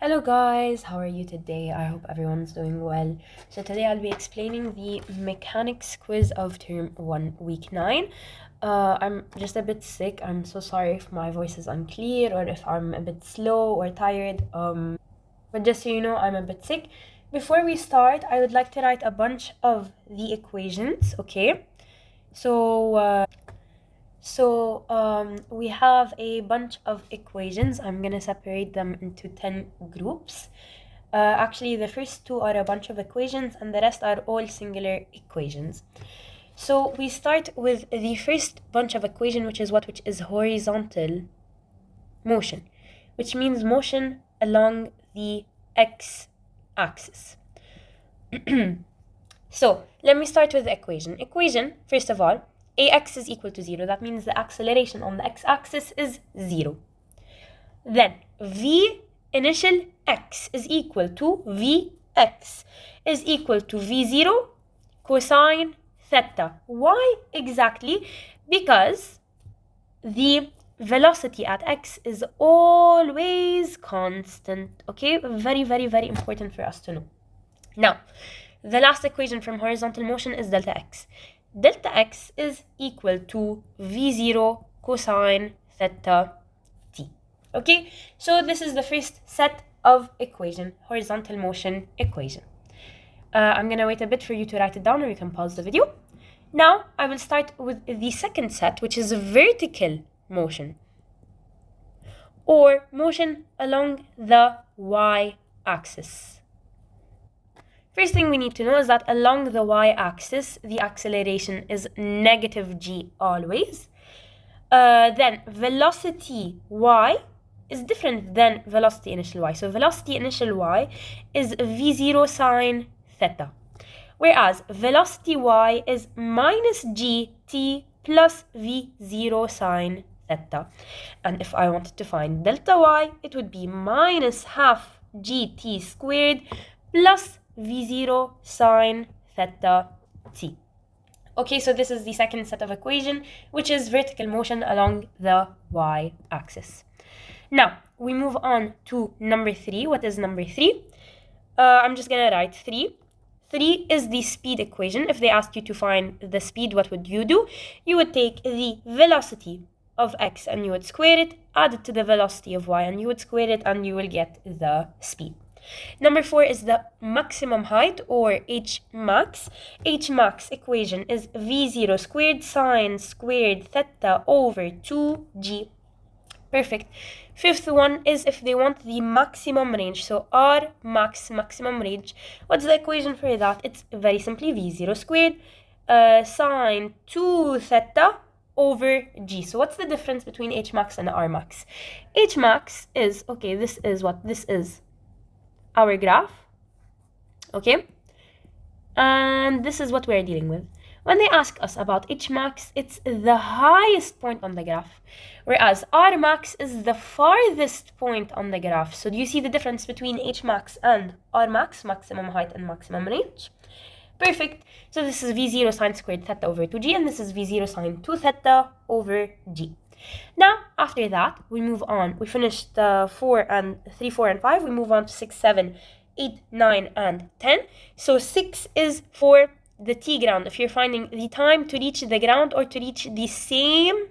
Hello guys, how are you today? I hope everyone's doing well. So today I'll be explaining the mechanics quiz of term 1 week 9. I'm just a bit sick. I'm so sorry if my voice is unclear or if I'm a bit slow or tired. But just so you know, I'm a bit sick. Before we start, I would like to write a bunch of the equations, okay? We have a bunch of equations. I'm gonna separate them into 10 groups. Actually, the first two are a bunch of equations and the rest are all singular equations. So we start with the first bunch of equation, which is horizontal motion, which means motion along the x-axis. So let me start with the equation. Equation, first of all, ax is equal to 0. That means the acceleration on the x-axis is 0. Then v initial x is equal to vx is equal to v0 cosine theta. Why exactly? Because the velocity at x is always constant. Okay, very, very, very important for us to know. Now, the last equation from horizontal motion is delta x. Delta x is equal to v0 cosine theta t. Okay, so this is the first set of equation, horizontal motion equation. I'm gonna wait a bit for you to write it down, or you can pause the video. Now, I will start with the second set, which is vertical motion, or motion along the y-axis. First thing we need to know is that along the y-axis, the acceleration is negative g always. Then velocity y is different than velocity initial y. So velocity initial y is v0 sine theta, whereas velocity y is minus gt plus v0 sine theta. And if I wanted to find delta y, it would be minus half gt squared plus v0 sine theta t. Okay, so this is the second set of equation, which is vertical motion along the y-axis. Now, we move on to number 3. What is number 3? I'm just going to write 3. 3 is the speed equation. If they asked you to find the speed, what would you do? You would take the velocity of x and you would square it, add it to the velocity of y and you would square it, and you will get the speed. Number 4 is the maximum height, or h max. H max equation is v0 squared sine squared theta over 2g. Perfect. Fifth one is if they want the maximum range. So R max, maximum range. What's the equation for that? It's very simply v0 squared sine 2 theta over g. So what's the difference between h max and R max? H max is, okay, this is what this is. Our graph, okay, and this is what we're dealing with. When they ask us about h max, it's the highest point on the graph, whereas R max is the farthest point on the graph. So do you see the difference between h max and R max, maximum height and maximum range? Perfect. So this is v0 sine squared theta over 2g, and this is v0 sine 2 theta over g. Now, after that, we move on. We finished 3, 4, and 5. We move on to 6, 7, 8, 9, and 10. So 6 is for the t ground. If you're finding the time to reach the ground or to reach the same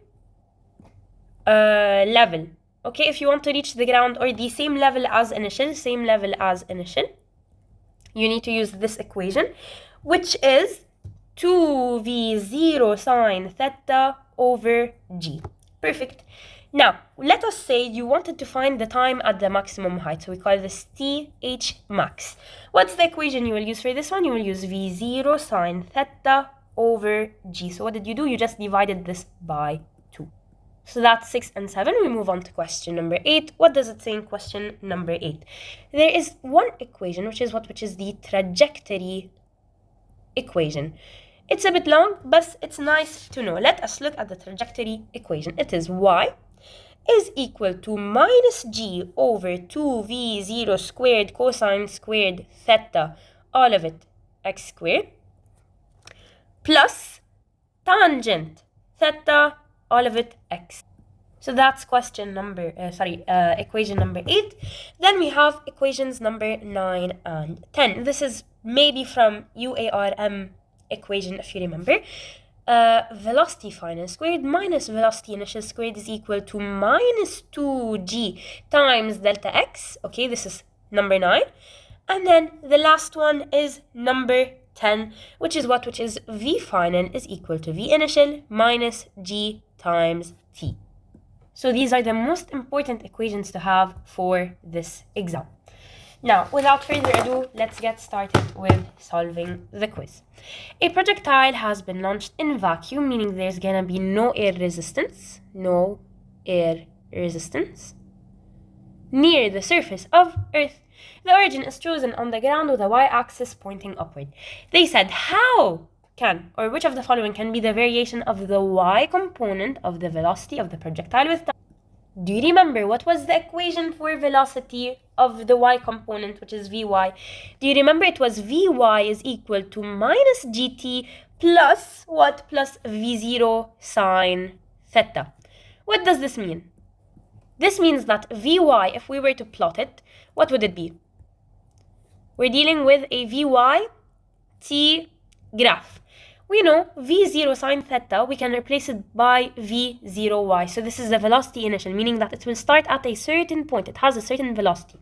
level. Okay, if you want to reach the ground or the same level as initial, you need to use this equation, which is 2v0 sine theta over g. Perfect. Now, let us say you wanted to find the time at the maximum height. So we call this TH max. What's the equation you will use for this one? You will use V0 sine theta over G. So what did you do? You just divided this by 2. So that's 6 and 7. We move on to question number 8. What does it say in question number 8? There is one equation, which is the trajectory equation. It's a bit long, but it's nice to know. Let us look at the trajectory equation. It is y is equal to minus g over 2v0 squared cosine squared theta, all of it x squared, plus tangent theta, all of it x. So that's equation number 8. Then we have equations number 9 and 10. This is maybe from UARM equation, if you remember. Velocity final squared minus velocity initial squared is equal to minus 2g times delta x. Okay, this is number 9. And then the last one is number 10, which is v final is equal to v initial minus g times t. So these are the most important equations to have for this exam. Now, without further ado, let's get started with solving the quiz. A projectile has been launched in vacuum, meaning there's gonna be no air resistance, near the surface of Earth. The origin is chosen on the ground with a y-axis pointing upward. They said which of the following can be the variation of the y component of the velocity of the projectile with time? Do you remember what was the equation for velocity of the y component, which is vy? Do you remember it was vy is equal to minus gt plus what? Plus v0 sine theta. What does this mean? This means that vy, if we were to plot it, what would it be? We're dealing with a vy t graph. We know v0 sine theta, we can replace it by v0y. So this is the velocity initial, meaning that it will start at a certain point. It has a certain velocity.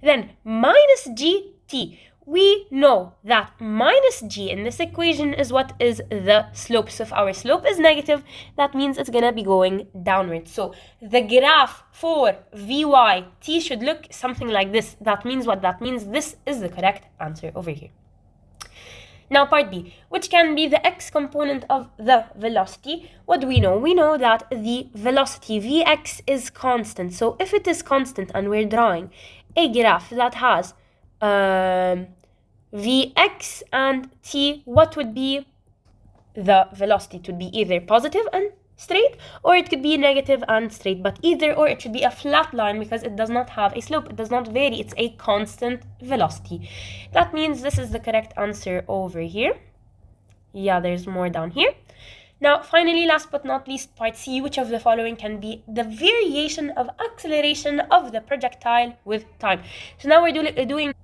Then minus gt. We know that minus g in this equation is what is the slope. So if our slope is negative, that means it's going to be going downwards. So the graph for vy t should look something like this. That means what? That means this is the correct answer over here. Now part B, which can be the x component of the velocity. What do we know? We know that the velocity Vx is constant. So if it is constant and we're drawing a graph that has Vx and t, what would be the velocity? It would be either positive and straight, or it could be negative and straight, but either or it should be a flat line because it does not have a slope, it does not vary, it's a constant velocity. That means this is the correct answer over here. Yeah, there's more down here. Now finally, last but not least, part C, which of the following can be the variation of acceleration of the projectile with time? So now we're dealing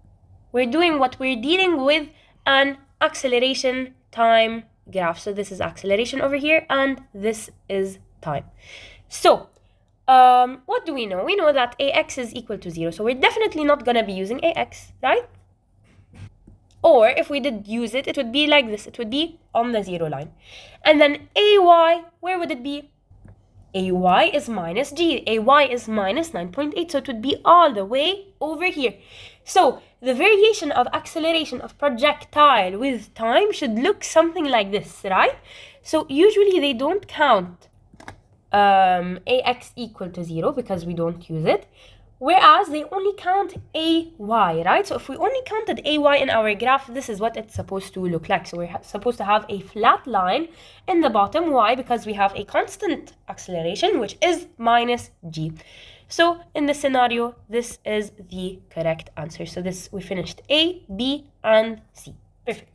with an acceleration time graph. So this is acceleration over here and this is time. So what do we know? We know that ax is equal to 0. So we're definitely not going to be using ax, right? Or if we did use it, it would be like this. It would be on the 0 line. And then ay, where would it be? ay is minus g. ay is minus 9.8. So it would be all the way over here. So the variation of acceleration of projectile with time should look something like this, right? So usually they don't count ax equal to 0 because we don't use it, whereas they only count ay, right? So if we only counted ay in our graph, this is what it's supposed to look like. So we're supposed to have a flat line in the bottom. Why? Because we have a constant acceleration, which is minus g. So in this scenario, this is the correct answer. So we finished A, B, and C. Perfect.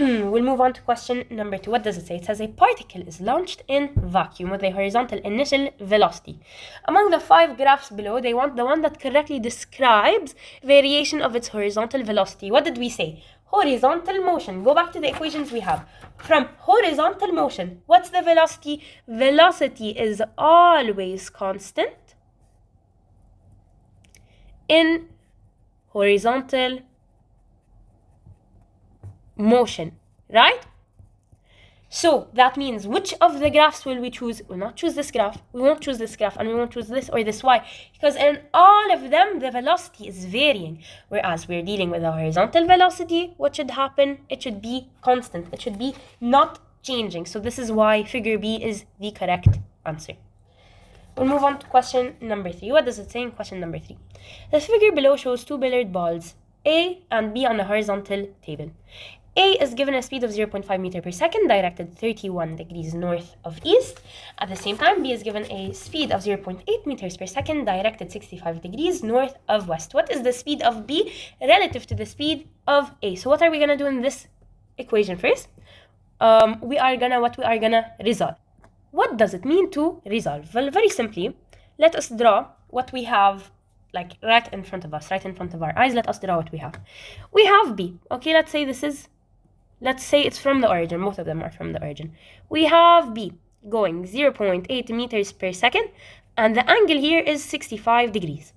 We'll move on to question number 2. What does it say? It says a particle is launched in vacuum with a horizontal initial velocity. Among the 5 graphs below, they want the one that correctly describes variation of its horizontal velocity. What did we say? Horizontal motion. Go back to the equations we have. From horizontal motion, what's the velocity? Velocity is always constant in horizontal motion, right? So that means which of the graphs will we choose? We'll not choose this graph, we won't choose this graph, and we won't choose this or this. Why? Because in all of them, the velocity is varying. Whereas we're dealing with a horizontal velocity, what should happen? It should be constant. It should be not changing. So this is why figure B is the correct answer. We'll move on to question number 3. What does it say in question number 3? The figure below shows 2 billiard balls, A and B, on a horizontal table. A is given a speed of 0.5 meter per second, directed 31 degrees north of east. At the same time, B is given a speed of 0.8 meters per second, directed 65 degrees north of west. What is the speed of B relative to the speed of A? So what are we going to do in this equation first? We are gonna resolve. what does it mean to resolve? Well, very simply, let us draw what we have like right in front of us, right in front of our eyes. Let us draw what we have. We have B. Okay, let's say it's from the origin. Both of them are from the origin. We have B going 0.8 meters per second, and the angle here is 65 degrees.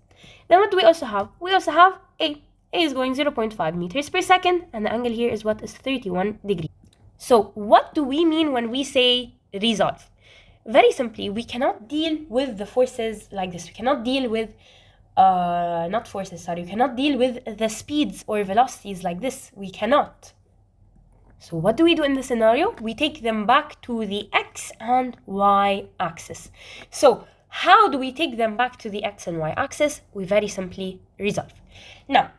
Then what do we also have? We also have A. A is going 0.5 meters per second, and the angle here is 31 degrees. So what do we mean when we say resolve? Very simply, we cannot deal with the forces like this. We cannot deal with we cannot deal with the speeds or velocities like this. We cannot. So what do we do in this scenario? We take them back to the x and y axis. So how do we take them back to the x and y axis? We very simply resolve. Now,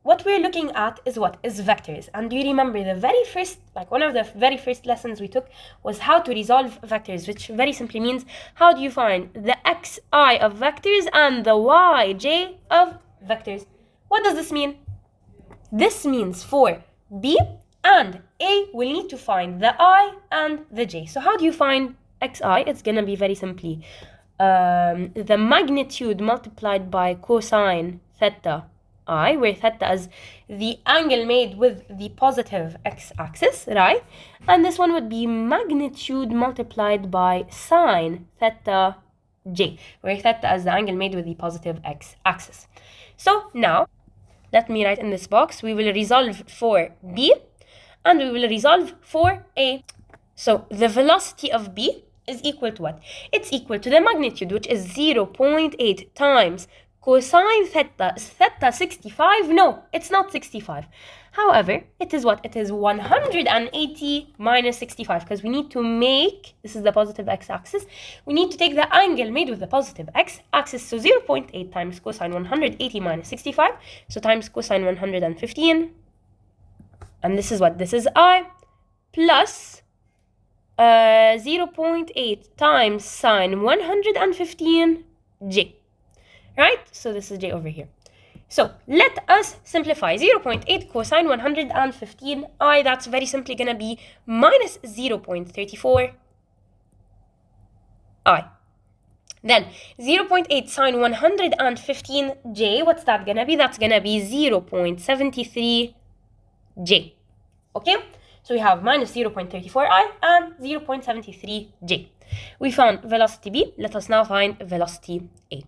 what we're looking at is vectors. And do you remember the very first, one of the very first lessons we took was how to resolve vectors, which very simply means how do you find the xi of vectors and the yj of vectors. What does this mean? This means for B and A, we'll need to find the I and the j. So how do you find xi? It's going to be very simply the magnitude multiplied by cosine theta I, where theta is the angle made with the positive x-axis, right? And this one would be magnitude multiplied by sine theta j, where theta is the angle made with the positive x-axis. So now, let me write in this box, we will resolve for B and we will resolve for A. So the velocity of B is equal to what? It's equal to the magnitude, which is 0.8 times cosine theta. Is theta 65? No, it's not 65. However, it is what? It is 180 minus 65, because we need to make, this is the positive x-axis, we need to take the angle made with the positive x-axis. So 0.8 times cosine 180 minus 65, so times cosine 115. And this is what? This is I, plus 0.8 times sine 115 j. Right? So this is j over here. So let us simplify. 0.8 cosine 115 I, that's very simply going to be minus 0.34 I. Then 0.8 sine 115 j, what's that going to be? That's going to be 0.73 j. Okay? So we have minus 0.34 I and 0.73 j. We found velocity B. Let us now find velocity A.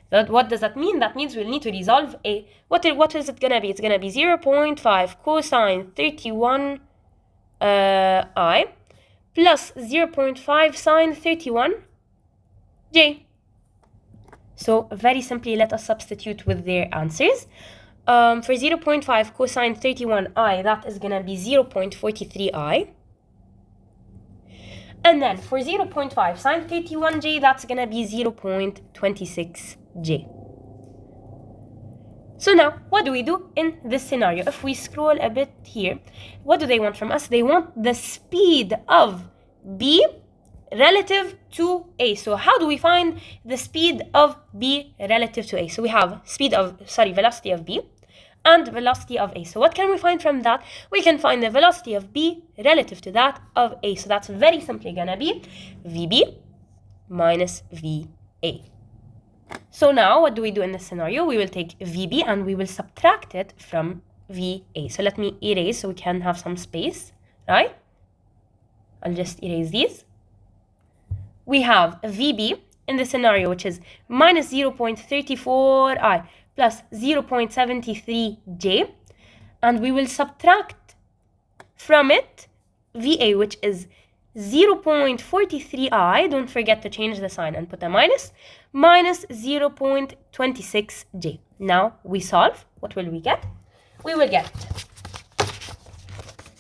What does that mean? That means we'll need to resolve A. What is it going to be? It's going to be 0.5 cosine 31 I plus 0.5 sine 31 j. So very simply, let us substitute with their answers. For 0.5 cosine 31 I, that is going to be 0.43 I. And then for 0.5 sine 31j, that's going to be 0.26j. So now, what do we do in this scenario? If we scroll a bit here, what do they want from us? They want the speed of B relative to A. So how do we find the speed of B relative to A? So we have velocity of B and velocity of A. So what can we find from that? We can find the velocity of B relative to that of A. So that's very simply gonna be VB minus VA. So now what do we do in this scenario? We will take VB and we will subtract it from VA. So let me erase so we can have some space, right? I'll just erase these. We have VB in the scenario, which is minus 0.34 I plus 0.73j, and we will subtract from it VA, which is 0.43 I, don't forget to change the sign and put a minus 0.26j. Now we solve. What will we get? We will get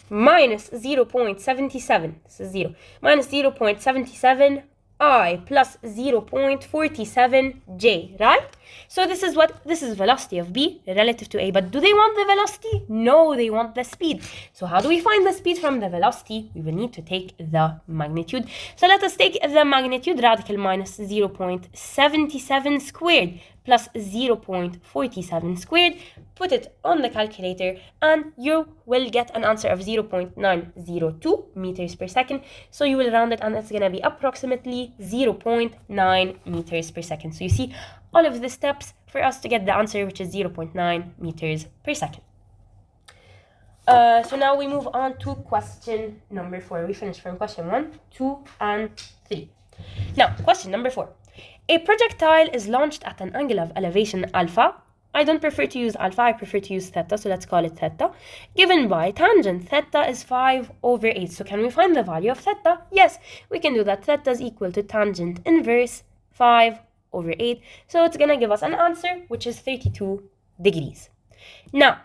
minus 0.77, this is 0, minus 0.77 I plus 0.47j, right? So this is what? This is velocity of B relative to A. But do they want the velocity? No, they want the speed. So how do we find the speed from the velocity? We will need to take the magnitude. So let us take the magnitude, radical minus 0.77 squared plus 0.47 squared, put it on the calculator, and you will get an answer of 0.902 meters per second. So you will round it, and it's going to be approximately 0.9 meters per second. So you see all of the steps for us to get the answer, which is 0.9 meters per second. So now we move on to question number 4. We finished from question 1, 2, and 3. Now, question number 4. A projectile is launched at an angle of elevation alpha. I don't prefer to use alpha, I prefer to use theta, so let's call it theta. Given by tangent theta is 5/8. So can we find the value of theta? Yes, we can do that. Theta is equal to tangent inverse 5/8. So it's going to give us an answer, which is 32 degrees. Now,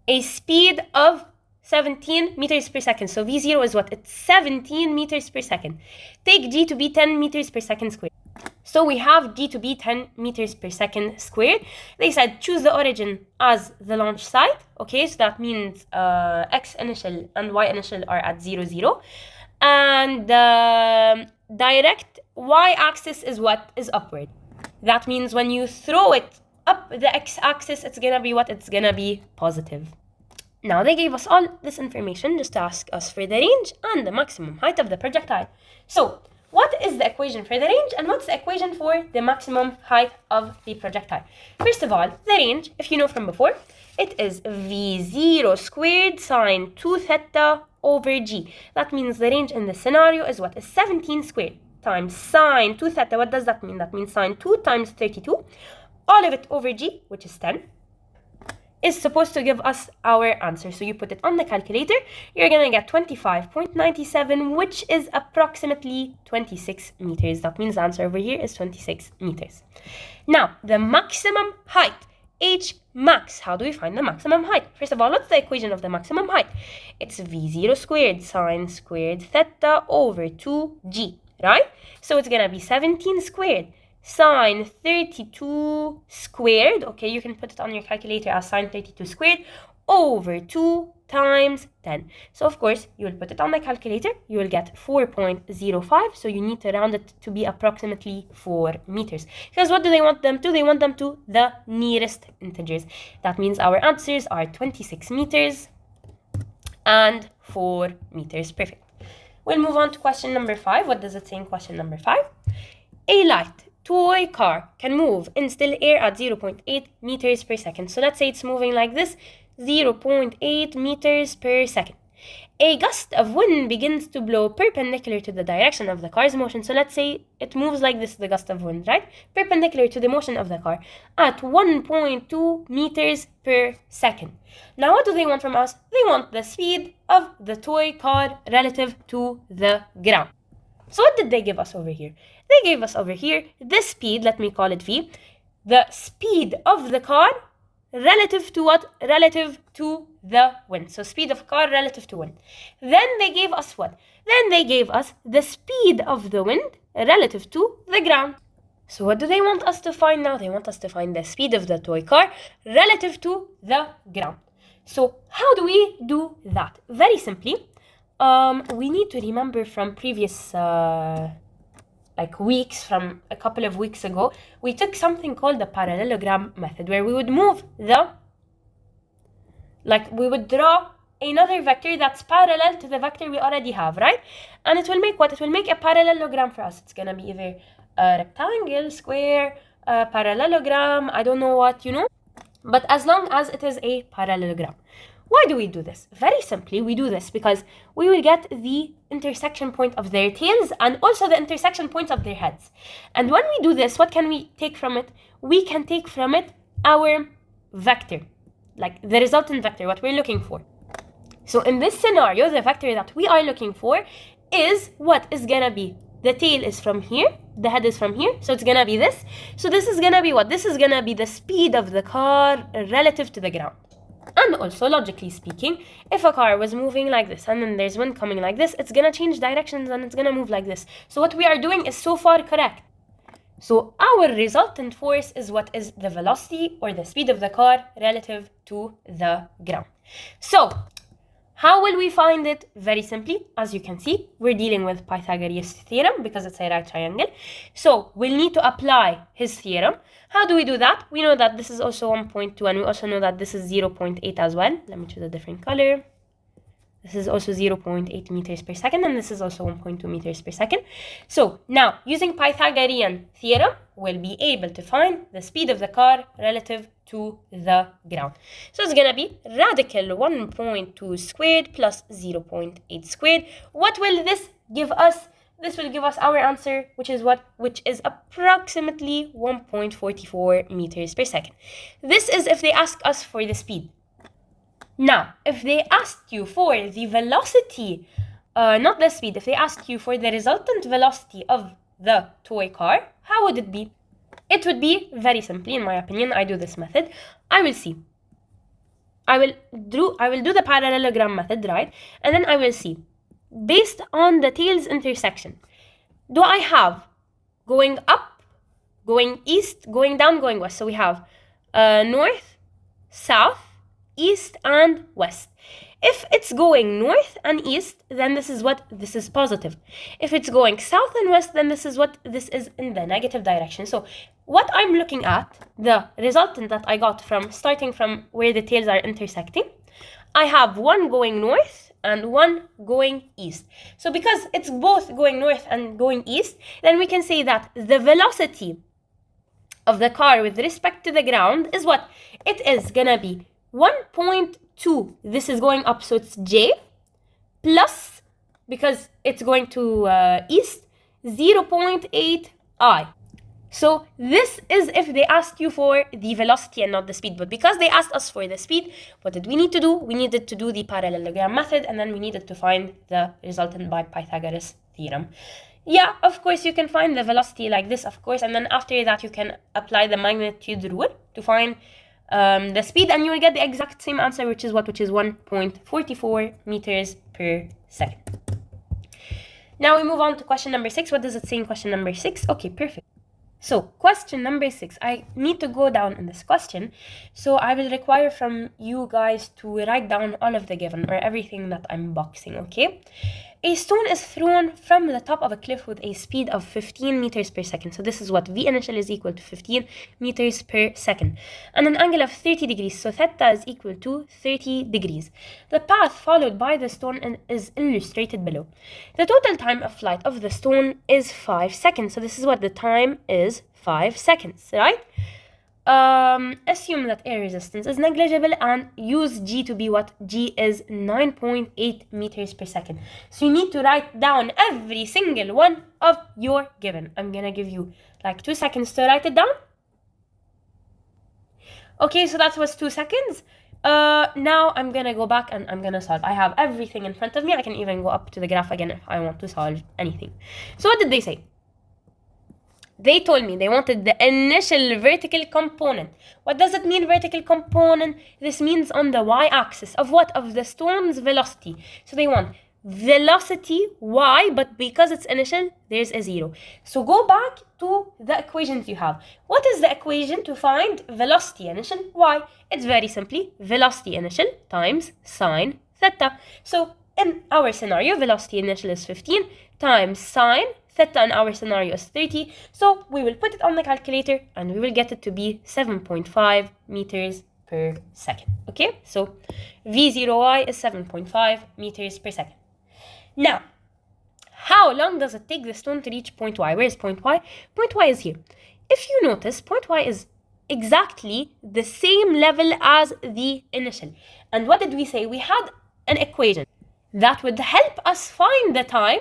a speed of 17 meters per second. So V0 is what? It's 17 meters per second. Take G to be 10 meters per second squared. So we have G to be 10 meters per second squared. They said choose the origin as the launch site. Okay, so that means X initial and Y initial are at 0, 0. And the direct Y-axis is what? Is upward. That means when you throw it up the X-axis, it's going to be what? It's going to be positive. Now, they gave us all this information just to ask us for the range and the maximum height of the projectile. So, what is the equation for the range and what's the equation for the maximum height of the projectile? First of all, the range, if you know from before, it is V0 squared sine 2 theta over G. That means the range in this scenario is what? Is 17 squared times sine 2 theta. What does that mean? That means sine 2 times 32. All of it over G, which is 10. Is supposed to give us our answer. So you put it on the calculator, you're going to get 25.97, which is approximately 26 meters. That means the answer over here is 26 meters. Now, the maximum height, H max. How do we find the maximum height? First of all, what's the equation of the maximum height? It's V0 squared sine squared theta over 2G, right? So it's going to be 17 squared sine 32 squared, okay, you can put it on your calculator as sine 32 squared over 2 times 10. So of course, you will put it on the calculator, you will get 4.05, so you need to round it to be approximately 4 meters. Because what do they want them to? They want them to the nearest integers. That means our answers are 26 meters and 4 meters. Perfect. We'll move on to question number 5. What does it say in question number 5? A light toy car can move in still air at 0.8 meters per second. So let's say it's moving like this, 0.8 meters per second. A gust of wind begins to blow perpendicular to the direction of the car's motion. So let's say it moves like this, the gust of wind, right? Perpendicular to the motion of the car at 1.2 meters per second. Now, what do they want from us? They want the speed of the toy car relative to the ground. So what did they give us over here? They gave us over here the speed, let me call it V, the speed of the car relative to what? Relative to the wind. So speed of car relative to wind. Then they gave us what? Then they gave us the speed of the wind relative to the ground. So what do they want us to find now? They want us to find the speed of the toy car relative to the ground. So how do we do that? Very simply, we need to remember from previous weeks, from a couple of weeks ago, we took something called the parallelogram method, where we would move we would draw another vector that's parallel to the vector we already have, right? And it will make what? It will make a parallelogram for us. It's gonna be either a rectangle, square, a parallelogram, I don't know what, but as long as it is a parallelogram. Why do we do this? Very simply, we do this because we will get the intersection point of their tails and also the intersection points of their heads. And when we do this, what can we take from it? We can take from it our vector, like the resultant vector, what we're looking for. So in this scenario, the vector that we are looking for is what is gonna be? The tail is from here, the head is from here, so it's gonna be this. So this is gonna be what? This is gonna be the speed of the car relative to the ground. And also, logically speaking, if a car was moving like this and then there's wind coming like this, it's going to change directions and it's going to move like this. So what we are doing is so far correct. So our resultant force is what is the velocity or the speed of the car relative to the ground. So how will we find it? Very simply, as you can see, we're dealing with Pythagoras theorem because it's a right triangle. So we'll need to apply his theorem. How do we do that? We know that this is also 1.2 and we also know that this is 0.8 as well. Let me choose a different color. This is also 0.8 meters per second, and this is also 1.2 meters per second. So now, using Pythagorean theorem, we'll be able to find the speed of the car relative to the ground. So it's gonna be radical 1.2 squared plus 0.8 squared. What will this give us? This will give us our answer, which is what? Which is approximately 1.44 meters per second. This is if they ask us for the speed. Now, if they asked you for the velocity, not the speed, if they asked you for the resultant velocity of the toy car, how would it be? It would be very simply, in my opinion, I do this method. I will see. I will do the parallelogram method, right? And then I will see, based on the tails intersection, do I have going up, going east, going down, going west? So we have north, south, east and west. If it's going north and east, then this is positive. If it's going south and west, then this is in the negative direction. So what I'm looking at, the resultant that I got from starting from where the tails are intersecting, I have one going north and one going east. So because it's both going north and going east, then we can say that the velocity of the car with respect to the ground is what? It is gonna be 1.2, this is going up, so it's J, plus, because it's going to east, 0.8 I. So this is if they asked you for the velocity and not the speed. But because they asked us for the speed, what did we need to do? We needed to do the parallelogram method, and then we needed to find the resultant by Pythagoras theorem. Yeah, of course, you can find the velocity like this, of course, and then after that you can apply the magnitude rule to find the speed, and you will get the exact same answer, which is 1.44 meters per second. Now we move on to question number 6. What does it say in question number 6? Okay, perfect. So question number 6, I need to go down in this question, so I will require from you guys to write down all of the given or everything that I'm boxing, okay? A stone is thrown from the top of a cliff with a speed of 15 meters per second. So this is what V initial is equal to 15 meters per second. And an angle of 30 degrees. So theta is equal to 30 degrees. The path followed by the stone is illustrated below. The total time of flight of the stone is 5 seconds. So this is what the time is, 5 seconds, right? Assume that air resistance is negligible and use G to be what? G is 9.8 meters per second. So you need to write down every single one of your given. I'm gonna give you like 2 seconds to write it down. Okay, so that was 2 seconds. Now I'm gonna go back and I'm gonna solve. I have everything in front of me. I can even go up to the graph again if I want to solve anything. So what did they say? They told me they wanted the initial vertical component. What does it mean, vertical component? This means on the y-axis of what? Of the stone's velocity. So they want velocity y, but because it's initial, there's a 0. So go back to the equations you have. What is the equation to find velocity initial y? It's very simply velocity initial times sine theta. So in our scenario, velocity initial is 15 times sine theta in our scenario is 30, so we will put it on the calculator and we will get it to be 7.5 meters per second. Okay, so V0y is 7.5 meters per second. Now, how long does it take the stone to reach point Y? Where is point Y? Point Y is here. If you notice, point Y is exactly the same level as the initial. And what did we say? We had an equation that would help us find the time.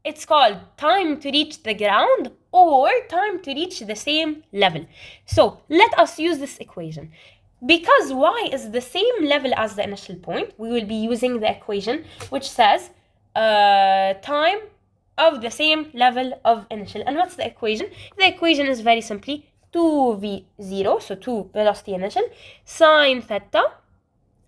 It's called time to reach the ground or time to reach the same level. So let us use this equation. Because y is the same level as the initial point, we will be using the equation which says time of the same level of initial. And what's the equation? The equation is very simply 2v0, so 2 velocity initial, sine theta,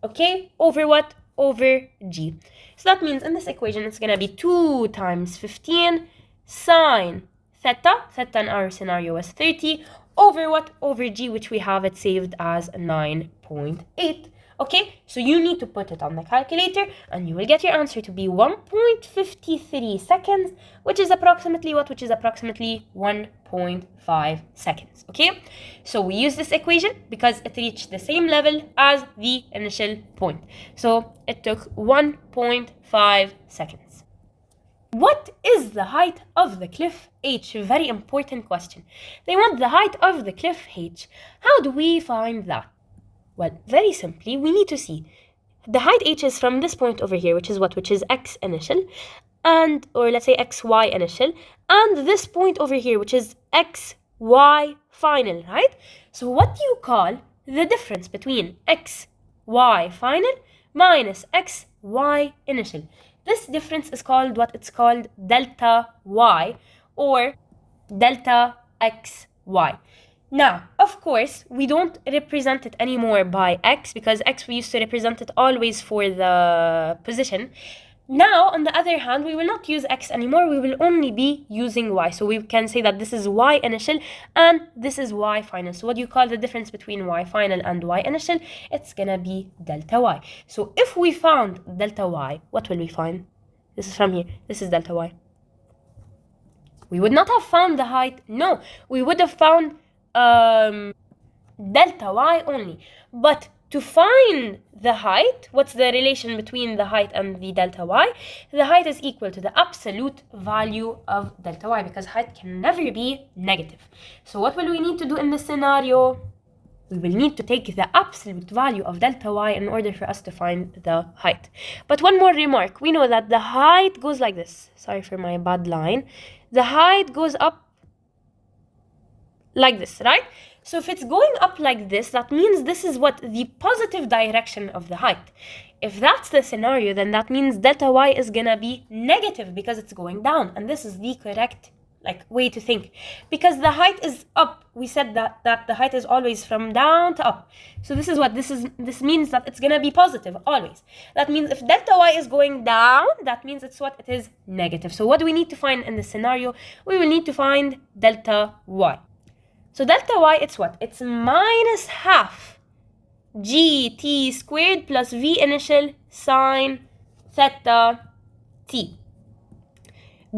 okay, over what? Over g. So that means in this equation it's going to be 2 times 15 sine theta. Theta in our scenario was 30 over what? Over g, which we have it saved as 9.8. Okay, so you need to put it on the calculator and you will get your answer to be 1.53 seconds, which is approximately what? Which is approximately 1.5 seconds. Okay, so we use this equation because it reached the same level as the initial point. So it took 1.5 seconds. What is the height of the cliff H? Very important question. They want the height of the cliff H. How do we find that? Well, very simply, we need to see the height H is from this point over here, which is what? Which is x initial, and, or let's say xy initial, and this point over here, which is xy final, right? So what do you call the difference between xy final minus xy initial? This difference is called what? It's called delta y or delta xy. Now, of course, we don't represent it anymore by x because x we used to represent it always for the position. Now, on the other hand, we will not use x anymore. We will only be using y. So we can say that this is y initial and this is y final. So what do you call the difference between y final and y initial? It's gonna be delta y. So if we found delta y, what will we find? This is from here. This is delta y. We would not have found the height. No, we would have found delta y only. But to find the height, what's the relation between the height and the delta y? The height is equal to the absolute value of delta y because height can never be negative. So what will we need to do in this scenario? We will need to take the absolute value of delta y in order for us to find the height. But one more remark. We know that the height goes like this. Sorry for my bad line. The height goes up like this, right? So if it's going up like this, that means this is what? The positive direction of the height. If that's the scenario, then that means delta y is gonna be negative because it's going down. And this is the correct way to think. Because the height is up. We said that the height is always from down to up. So this is what? This means that it's gonna be positive always. That means if delta y is going down, that means it's what? It is negative. So what do we need to find in this scenario? We will need to find delta y. So delta y, it's what? It's minus half gt squared plus v initial sine theta t.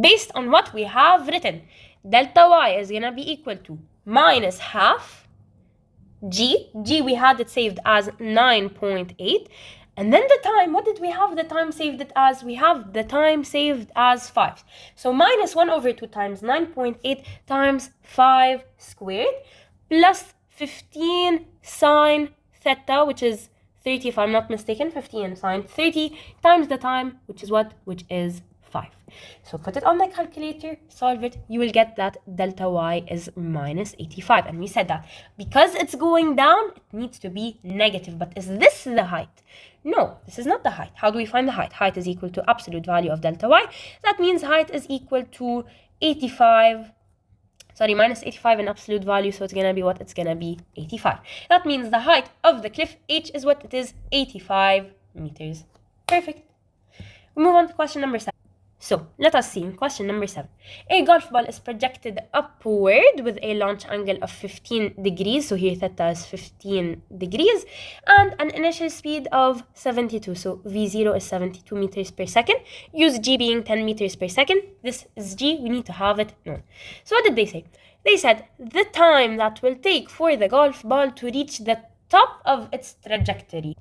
Based on what we have written, delta y is going to be equal to minus half g. We had it saved as 9.8. And then the time, what did we have the time saved it as? We have the time saved as 5. So minus 1 over 2 times 9.8 times 5 squared plus 15 sine theta, which is 30 if I'm not mistaken, 15 sine 30 times the time, which is what? Which is 5. So put it on the calculator, solve it, you will get that delta y is minus 85. And we said that because it's going down, it needs to be negative. But is this the height? No, this is not the height. How do we find the height? Height is equal to absolute value of delta y. That means height is equal to minus 85 in absolute value. So it's going to be what? It's going to be 85. That means the height of the cliff H is what? It is 85 meters. Perfect. We move on to question number 7. So let us see in question number 7. A golf ball is projected upward with a launch angle of 15 degrees. So here theta is 15 degrees and an initial speed of 72. So V0 is 72 meters per second. Use G being 10 meters per second. This is G. We need to have it known. So what did they say? They said the time that will take for the golf ball to reach the top of its trajectory.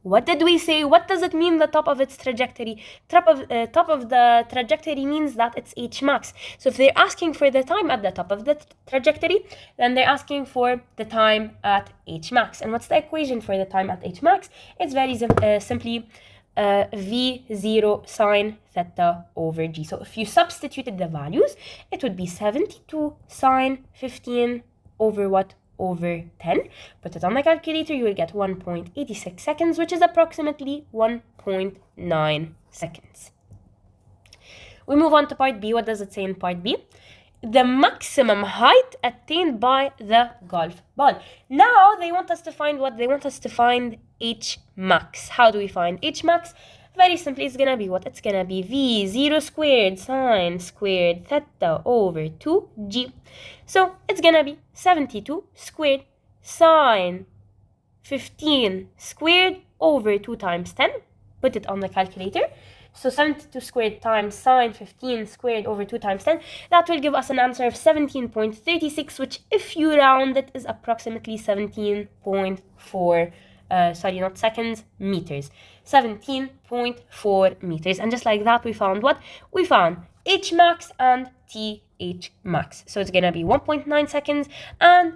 What did we say? What does it mean, the top of its trajectory? Top of the trajectory means that it's h max. So if they're asking for the time at the top of the trajectory, then they're asking for the time at h max. And what's the equation for the time at h max? It's very simply v0 sine theta over g. So if you substituted the values, it would be 72 sine 15 over what? Over 10. Put it on the calculator, you will get 1.86 seconds, which is approximately 1.9 seconds. We move on to part B. What does it say in part B? The maximum height attained by the golf ball. Now they want us to find what? They want us to find H max. How do we find H max? very simply it's gonna be what? It's gonna be V0 squared sine squared theta over 2g. So it's gonna be 72 squared sine 15 squared over 2 times 10. Put it on the calculator. So 72 squared times sine 15 squared over 2 times 10, that will give us an answer of 17.36, which if you round it is approximately 17.4, sorry, not seconds, meters. 17.4 meters. And just like that, we found what? We found H max and TH max. So it's gonna be 1.9 seconds, and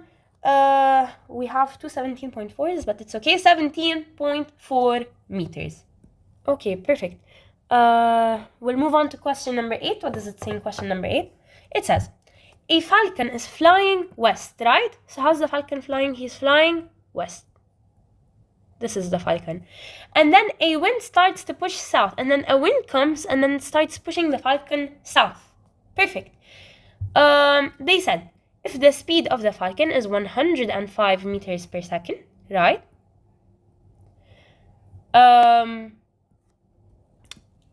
we have two 17.4s, but it's okay, 17.4 meters. Okay, perfect. We'll move on to question number 8. What does it say in question number 8? It says, a falcon is flying west, right? So how's the falcon flying? He's flying west. This is the falcon. And then a wind starts to push south, and then a wind comes and then starts pushing the falcon south. Perfect. They said, if the speed of the falcon is 105 meters per second, right?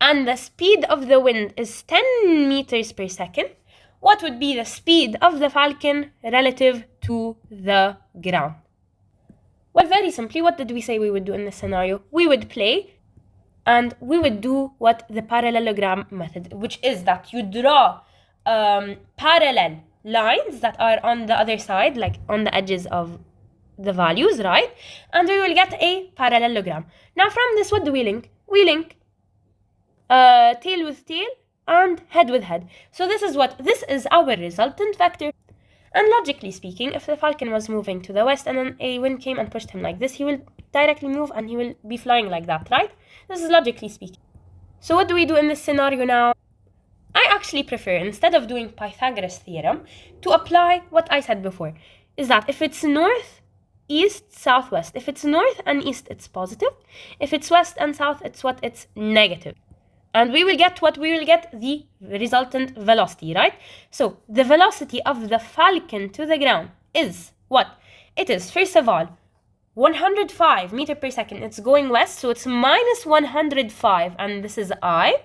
And the speed of the wind is 10 meters per second, what would be the speed of the falcon relative to the ground? Well, very simply, what did we say we would do in this scenario? We would play, and we would do what the parallelogram method, which is that you draw parallel lines that are on the other side, like on the edges of the values, right? And we will get a parallelogram. Now from this, what do we link? We link tail with tail and head with head. So this is our resultant vector. And logically speaking, if the falcon was moving to the west and then a wind came and pushed him like this, he will directly move and he will be flying like that, right? This is logically speaking. So what do we do in this scenario now? I actually prefer, instead of doing Pythagoras theorem, to apply what I said before, is that if it's north, east, southwest, if it's north and east, it's positive. If it's west and south, it's negative. And we will get what? We will get the resultant velocity, right? So the velocity of the falcon to the ground is what? It is, first of all, 105 meters per second. It's going west, so it's minus 105, and this is I.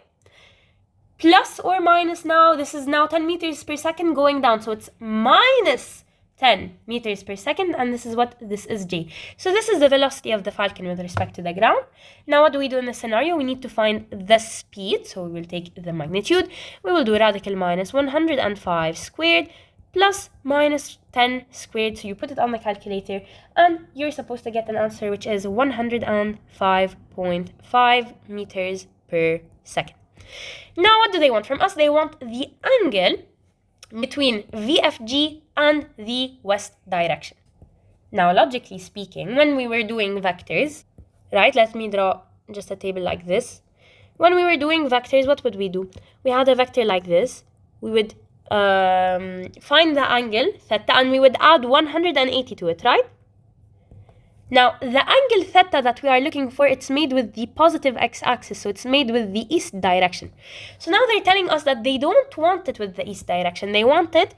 Plus or minus now, this is now 10 meters per second going down, so it's minus 10 meters per second, and this is what? This is J. So this is the velocity of the falcon with respect to the ground. Now what do we do in this scenario? We need to find the speed, so we will take the magnitude. We will do radical minus 105 squared plus minus 10 squared, so you put it on the calculator, and you're supposed to get an answer which is 105.5 meters per second. Now what do they want from us? They want the angle between VFG and the west direction. Now, logically speaking, when we were doing vectors, right, let me draw just a table like this. When we were doing vectors, what would we do? We had a vector like this. We would find the angle theta, and we would add 180 to it, right? Now, the angle theta that we are looking for, it's made with the positive x-axis, so it's made with the east direction. So now they're telling us that they don't want it with the east direction. They want it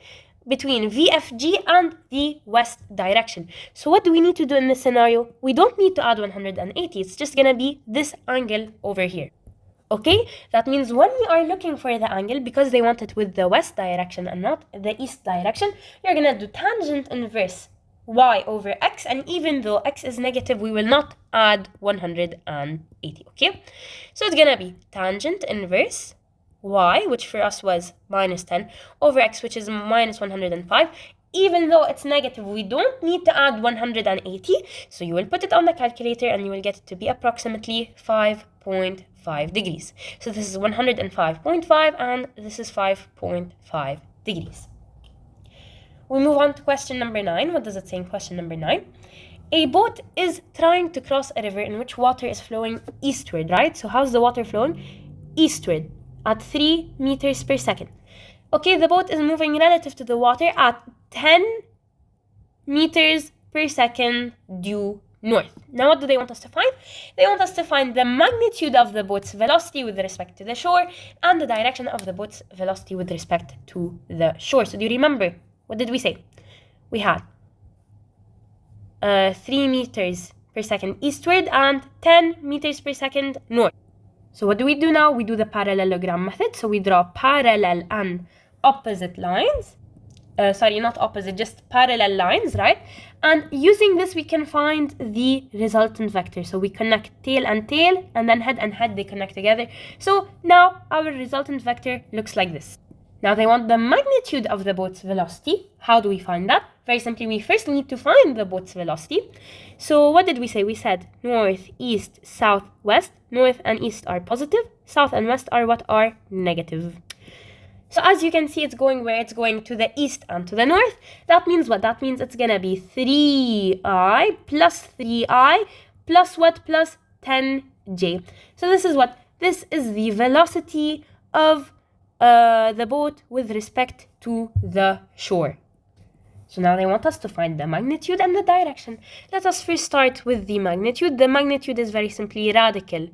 between VFG and the west direction. So what do we need to do in this scenario? We don't need to add 180. It's just going to be this angle over here. Okay? That means when we are looking for the angle, because they want it with the west direction and not the east direction, you're going to do tangent inverse y over x, and even though x is negative, we will not add 180, okay? So it's gonna be tangent inverse y, which for us was minus 10, over x, which is minus 105. Even though it's negative, we don't need to add 180, so you will put it on the calculator and you will get it to be approximately 5.5 degrees. So this is 105.5 and this is 5.5 degrees. We move on to question number 9. What does it say in question number 9? A boat is trying to cross a river in which water is flowing eastward, right? So how's the water flowing? Eastward at 3 meters per second. Okay, the boat is moving relative to the water at 10 meters per second due north. Now what do they want us to find? They want us to find the magnitude of the boat's velocity with respect to the shore and the direction of the boat's velocity with respect to the shore. So do you remember? What did we say? We had 3 meters per second eastward and 10 meters per second north. So what do we do now? We do the parallelogram method. So we draw parallel and opposite lines. Sorry, not opposite, just parallel lines, right? And using this, we can find the resultant vector. So we connect tail, and then head and head, they connect together. So now our resultant vector looks like this. Now they want the magnitude of the boat's velocity. How do we find that? Very simply, we first need to find the boat's velocity. So what did we say? We said north, east, south, west. North and east are positive. South and west are what? Are negative. So as you can see, it's going where? It's going to the east and to the north. That means what? That means it's going to be 3i plus 3i plus what? Plus 10j. So this is what? This is the velocity of the boat with respect to the shore. So now they want us to find the magnitude and the direction. Let us first start with the magnitude. The magnitude is very simply radical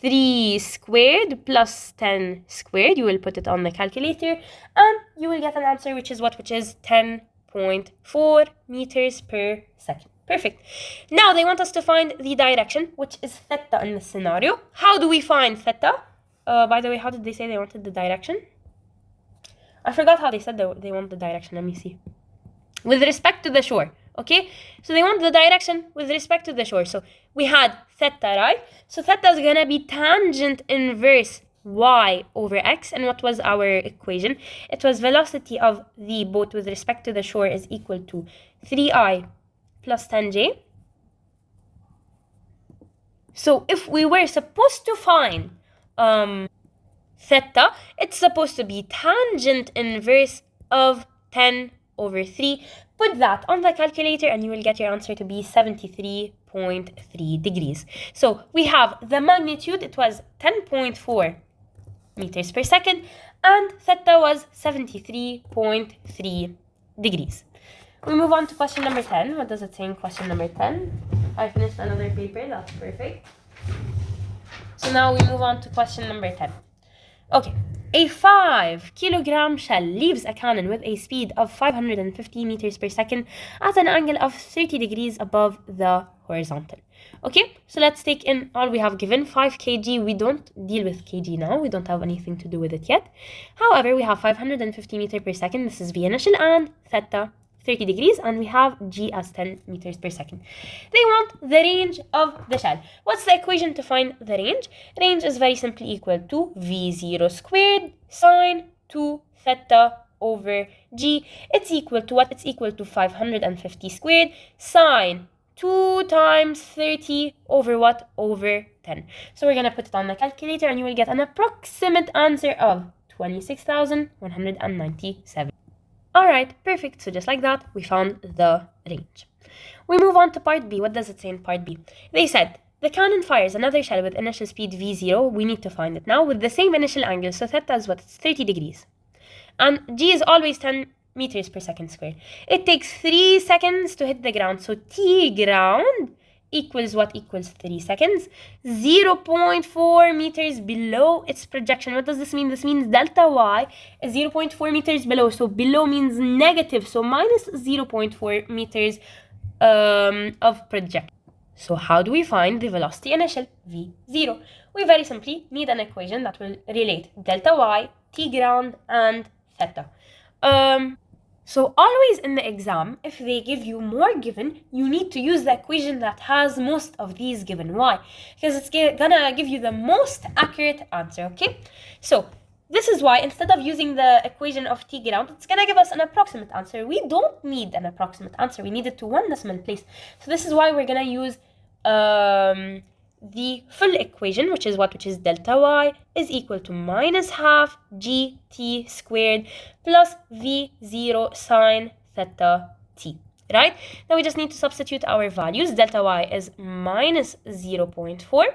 3 squared plus 10 squared. You will put it on the calculator and you will get an answer which is what? Which is 10.4 meters per second. Perfect. Now they want us to find the direction, which is theta in this scenario. How do we find theta? By the way, how did they say they wanted the direction? I forgot how they said they want the direction. Let me see. With respect to the shore. Okay, so they want the direction with respect to the shore. So we had theta, right? So theta is gonna be tangent inverse y over x. And what was our equation? It was velocity of the boat with respect to the shore is equal to 3i plus 10j. So if we were supposed to find theta, it's supposed to be tangent inverse of 10 over 3. Put that on the calculator and you will get your answer to be 73.3 degrees. So we have the magnitude, it was 10.4 meters per second, and theta was 73.3 degrees. We move on to question number 10. What does it say in question number 10? I finished another paper, that's perfect. So now we move on to question number 10. Okay, a 5 kilogram shell leaves a cannon with a speed of 550 meters per second at an angle of 30 degrees above the horizontal. Okay, so let's take in all we have given. 5 kg, we don't deal with kg now. We don't have anything to do with it yet. However, we have 550 meters per second. This is V initial and theta 30 degrees, and we have g as 10 meters per second. They want the range of the shell. What's the equation to find the range? Range is very simply equal to v0 squared sine 2 theta over g. It's equal to what? It's equal to 550 squared sine 2 times 30 over what? Over 10. So we're going to put it on the calculator and you will get an approximate answer of 26,197. Alright, perfect. So just like that, we found the range. We move on to part B. What does it say in part B? They said, the cannon fires another shell with initial speed v0. We need to find it now with the same initial angle. So theta is what? It's 30 degrees. And g is always 10 meters per second squared. It takes 3 seconds to hit the ground. So t ground equals what? Equals 3 seconds. 0.4 meters below its projection. What does this mean? This means delta y is 0.4 meters below. So below means negative. So minus 0.4 meters of projection. So how do we find the velocity initial? v0. We very simply need an equation that will relate delta y, t ground, and theta. So always in the exam, if they give you more given, you need to use the equation that has most of these given. Why? Because it's gonna give you the most accurate answer, okay? So this is why instead of using the equation of t ground, it's gonna give us an approximate answer. We don't need an approximate answer. We need it to 1 decimal place. So this is why we're gonna use the full equation, which is what? Which is delta y is equal to minus half gt squared plus v0 sine theta t, right? Now we just need to substitute our values. Delta y is minus 0.4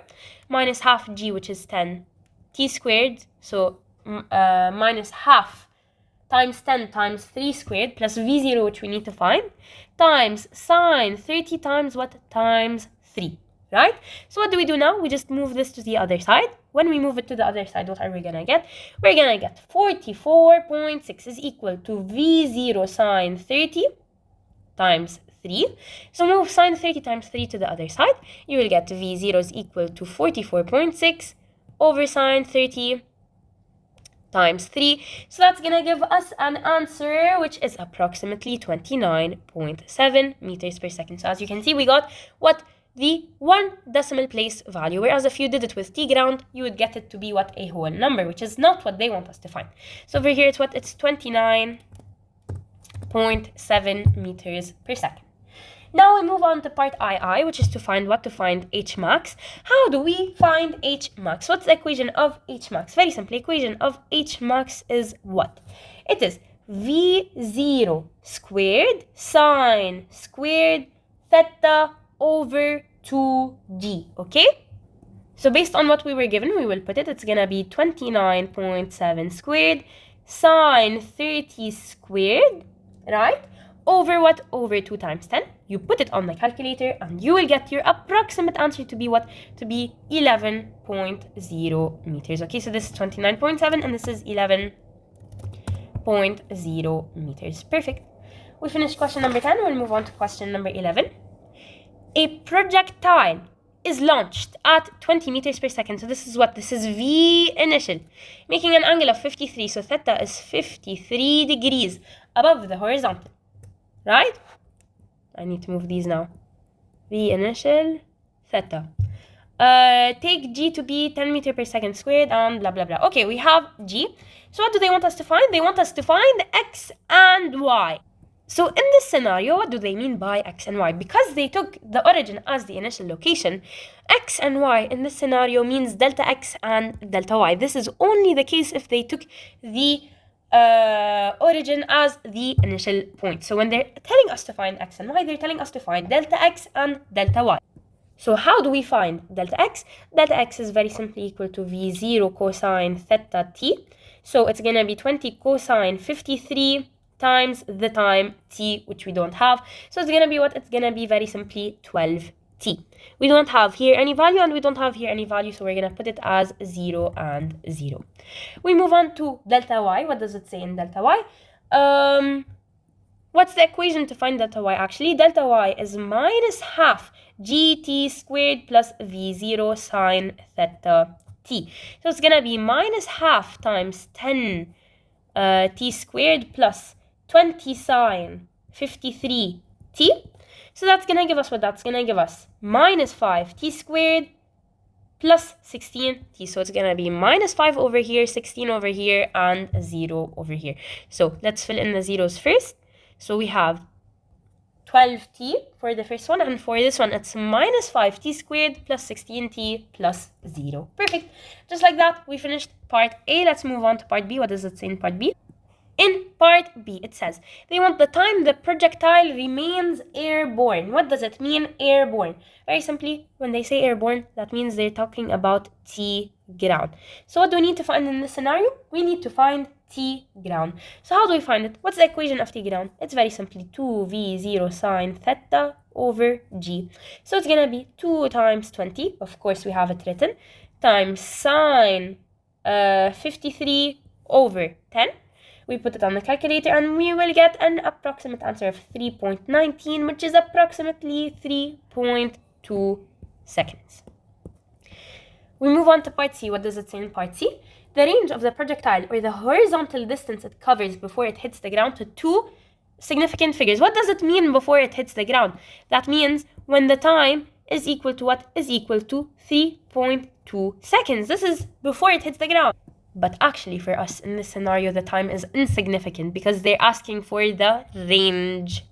minus half g, which is 10 t squared, so minus half times 10 times 3 squared plus v0, which we need to find, times sine 30 times what? Times 3. Right? So what do we do now? We just move this to the other side. When we move it to the other side, what are we going to get? We're going to get 44.6 is equal to v0 sine 30 times 3. So move sine 30 times 3 to the other side. You will get v0 is equal to 44.6 over sine 30 times 3. So that's going to give us an answer which is approximately 29.7 meters per second. So as you can see, we got what? The 1 decimal place value, whereas if you did it with t ground, you would get it to be what? A whole number, which is not what they want us to find. So over here, it's what? It's 29.7 meters per second. Now we move on to part II, which is to find what? To find H max. How do we find H max? What's the equation of H max? Very simple. Equation of H max is what? It is V0 squared sine squared theta over 2g, okay? So based on what we were given, we will put it. It's going to be 29.7 squared sine 30 squared, right? Over what? Over 2 times 10. You put it on the calculator and you will get your approximate answer to be what? To be 11.0 meters. Okay, so this is 29.7 and this is 11.0 meters. Perfect. We finished question number 10. We'll move on to question number 11. A projectile is launched at 20 meters per second. So this is what? This is V initial, making an angle of 53. So theta is 53 degrees above the horizontal, right? I need to move these now. V initial, theta. Take g to be 10 meters per second squared and blah, blah, blah. Okay, we have g. So what do they want us to find? They want us to find x and y. So in this scenario, what do they mean by x and y? Because they took the origin as the initial location, x and y in this scenario means delta x and delta y. This is only the case if they took the origin as the initial point. So when they're telling us to find x and y, they're telling us to find delta x and delta y. So how do we find delta x? Delta x is very simply equal to V0 cosine theta t. So it's going to be 20 cosine 53 times the time t, which we don't have. So it's going to be what? It's going to be very simply 12t. We don't have here any value and we don't have here any value, so we're going to put it as 0 and 0. We move on to delta y. What does it say in delta y? What's the equation to find delta y actually? Delta y is minus half gt squared plus v0 sine theta t. So it's going to be minus half times 10 t squared plus 20 sine 53 t. So that's going to give us what? That's going to give us minus 5 t squared plus 16 t. So it's going to be minus 5 over here, 16 over here, and 0 over here. So let's fill in the zeros first. So we have 12t for the first one, and for this one it's minus 5t squared plus 16t plus 0. Perfect. Just like that, we finished part A. Let's move on to part B. What does it say in part B? In part B, it says they want the time the projectile remains airborne. What does it mean, airborne? Very simply, when they say airborne, that means they're talking about t ground. So what do we need to find in this scenario? We need to find t ground. So how do we find it? What's the equation of t ground? It's very simply 2v0 sine theta over g. So it's going to be 2 times 20, of course we have it written, times sine 53 over 10. We put it on the calculator and we will get an approximate answer of 3.19, which is approximately 3.2 seconds. We move on to part C. What does it say in part C? The range of the projectile, or the horizontal distance it covers before it hits the ground, to 2 significant figures. What does it mean before it hits the ground? That means when the time is equal to what? Is equal to 3.2 seconds. This is before it hits the ground. But actually for us in this scenario, the time is insignificant because they're asking for the range.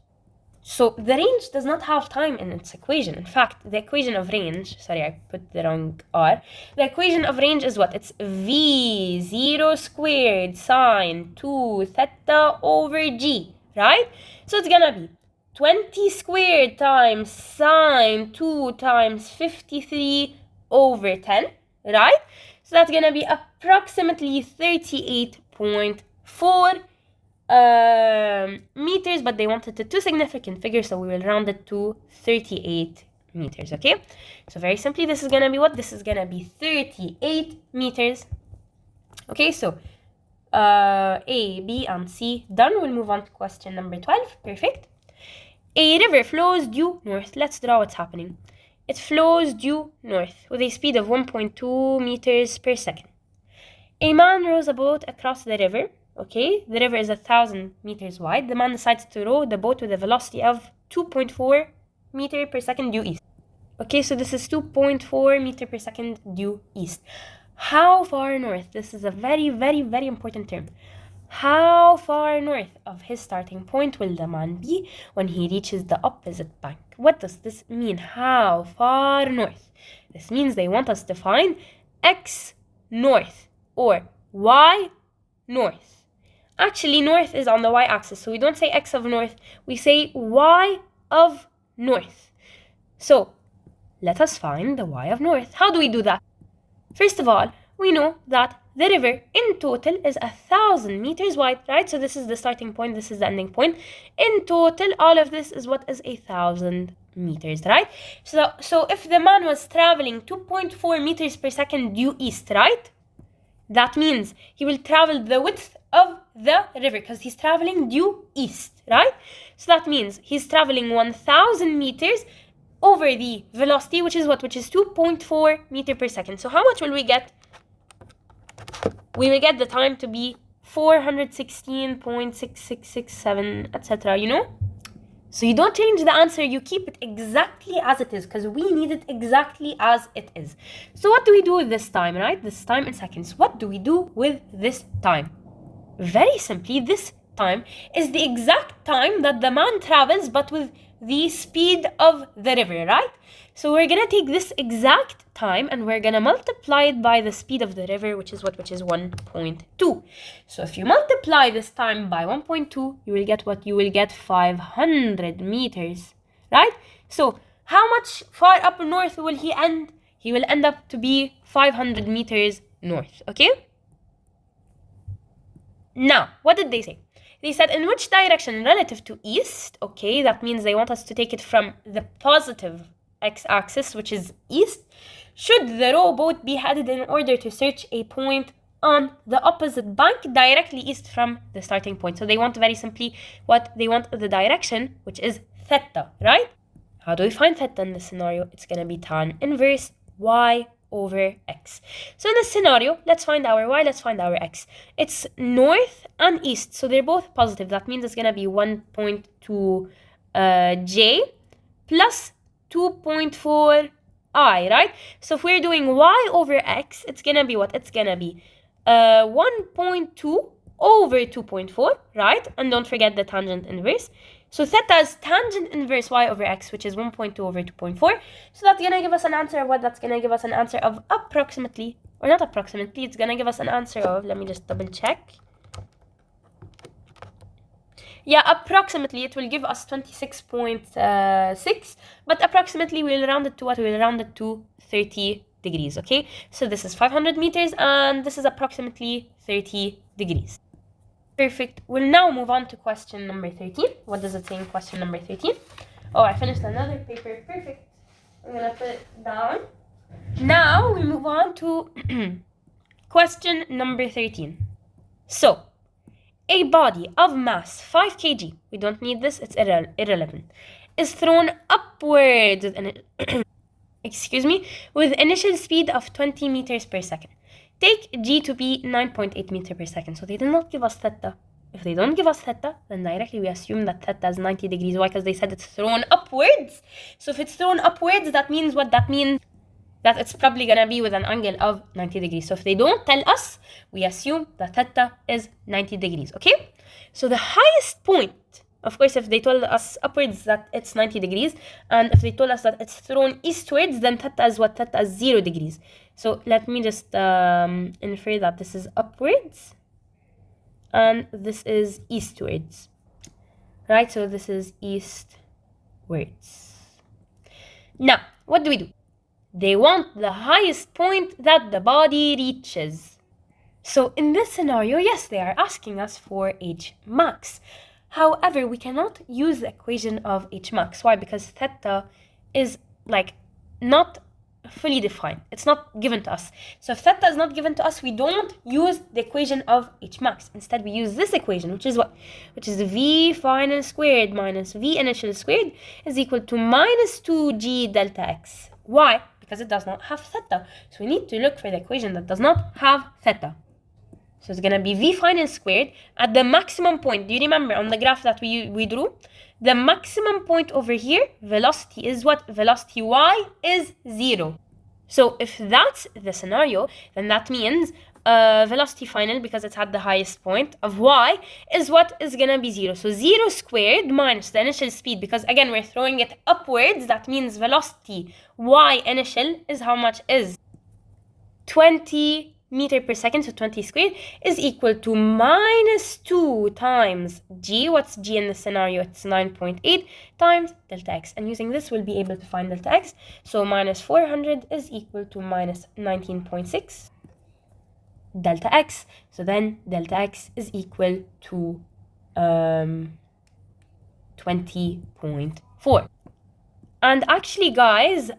So the range does not have time in its equation. In fact, the equation of range, sorry, I put the wrong R. The equation of range is what? It's V0 squared sine 2 theta over G, right? So it's gonna be 20 squared times sine 2 times 53 over 10, right? So that's going to be approximately 38.4 meters, but they wanted the 2 significant figures, so we will round it to 38 meters, okay? So very simply, this is going to be what? This is going to be 38 meters. Okay, so A, B, and C done. We'll move on to question number 12. Perfect. A river flows due north. Let's draw what's happening. It flows due north with a speed of 1.2 meters per second. A man rows a boat across the river. Okay, the river is 1,000 meters wide. The man decides to row the boat with a velocity of 2.4 meter per second due east. Okay, so this is 2.4 meter per second due east. How far north? This is a very, very, very important term. How far north of his starting point will the man be when he reaches the opposite bank? What does this mean? How far north? This means they want us to find x north or y north. Actually, north is on the y-axis, so we don't say x of north, we say y of north. So, let us find the y of north. How do we do that? First of all, we know that the river in total is 1,000 meters wide, right? So this is the starting point, this is the ending point. In total, all of this is what is 1,000 meters, right? So if the man was traveling 2.4 meters per second due east, right? That means he will travel the width of the river because he's traveling due east, right? So that means he's traveling 1,000 meters over the velocity, which is what? Which is 2.4 meter per second. So how much will we get? We will get the time to be 416.6667, etc. You know? So you don't change the answer, you keep it exactly as it is because we need it exactly as it is. So what do we do with this time, right? This time in seconds. What do we do with this time? Very simply, this time is the exact time that the man travels, but with the speed of the river, right? So we're gonna take this exact time and we're gonna multiply it by the speed of the river, which is what? Which is 1.2. So if you multiply this time by 1.2, you will get what? You will get 500 meters, right? So how much far up north will he end? He will end up to be 500 meters north, okay? Now, what did they say? They said in which direction relative to east, okay, that means they want us to take it from the positive x-axis, which is east, should the rowboat be headed in order to search a point on the opposite bank directly east from the starting point. So they want very simply what they want the direction, which is theta, right? How do we find theta in this scenario? It's going to be tan inverse y over x. So in this scenario, let's find our y, let's find our x. It's north and east, so they're both positive. That means it's going to be 1.2 j plus 2.4 I, right? So if we're doing y over x, it's going to be what? It's going to be 1.2 over 2.4, right? And don't forget the tangent inverse. So theta is tangent inverse y over x, which is 1.2 over 2.4. So that's going to give us an answer of what? That's going to give us an answer of approximately, or not approximately, it's going to give us an answer of, let me just double check. Yeah, approximately it will give us 26.6, but approximately we'll round it to what? We'll round it to 30 degrees, okay? So this is 500 meters and this is approximately 30 degrees. Perfect. We'll now move on to question number 13. What does it say in question number 13? Oh, I finished another paper. Perfect. I'm going to put it down. Now we move on to question number 13. So, a body of mass 5 kg, we don't need this, it's irrelevant, is thrown upwards with with initial speed of 20 meters per second. Take g to be 9.8 meters per second. So they did not give us theta. If they don't give us theta, then directly we assume that theta is 90 degrees. Why? Because they said it's thrown upwards. So if it's thrown upwards, that means what? That means that it's probably going to be with an angle of 90 degrees. So if they don't tell us, we assume that theta is 90 degrees, okay? So the highest point, of course, if they told us upwards that it's 90 degrees, and if they told us that it's thrown eastwards, then theta is what? Theta is 0 degrees. So let me just infer that this is upwards, and this is eastwards, right? So this is eastwards. Now, what do? They want the highest point that the body reaches. So in this scenario, yes, they are asking us for h max. However, we cannot use the equation of h max. Why? Because theta is like not fully defined. It's not given to us. So if theta is not given to us, we don't use the equation of h max. Instead, we use this equation, which is what? Which is v final squared minus v initial squared is equal to minus 2g delta x. Why? Because it does not have theta. So we need to look for the equation that does not have theta. So it's going to be v final squared at the maximum point. Do you remember on the graph that we drew? The maximum point over here, velocity is what? Velocity y is 0. So if that's the scenario, then that means velocity final, because it's at the highest point of y, is what is going to be 0. So 0 squared minus the initial speed, because again, we're throwing it upwards. That means velocity y initial is how much? Is 20 meter per second, so 20 squared, is equal to minus 2 times g. What's g in the scenario? It's 9.8 times delta x. And using this, we'll be able to find delta x. So minus 400 is equal to minus 19.6 delta x. So then delta x is equal to 20.4. And actually, guys,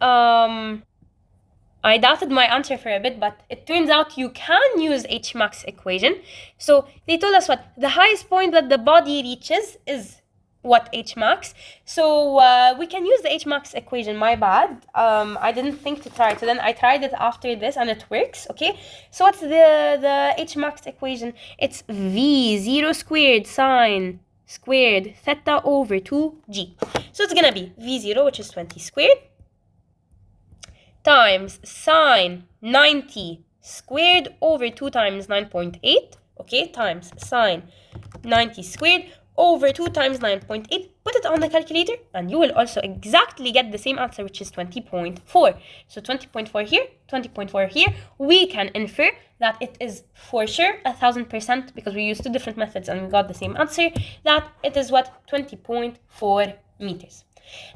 I doubted my answer for a bit, but it turns out you can use Hmax equation. So they told us what? The highest point that the body reaches is what? Hmax. So we can use the Hmax equation. My bad. I didn't think to try it. So then I tried it after this and it works. Okay. So what's the Hmax equation? It's v0 squared sine squared theta over 2g. So it's going to be v0, which is 20 squared, times sine 90 squared over 2 times 9.8, okay, times sine 90 squared over 2 times 9.8. Put it on the calculator and you will also exactly get the same answer, which is 20.4. So 20.4 here, 20.4 here. We can infer that it is for sure 1000%, because we used two different methods and we got the same answer, that it is what? 20.4 meters.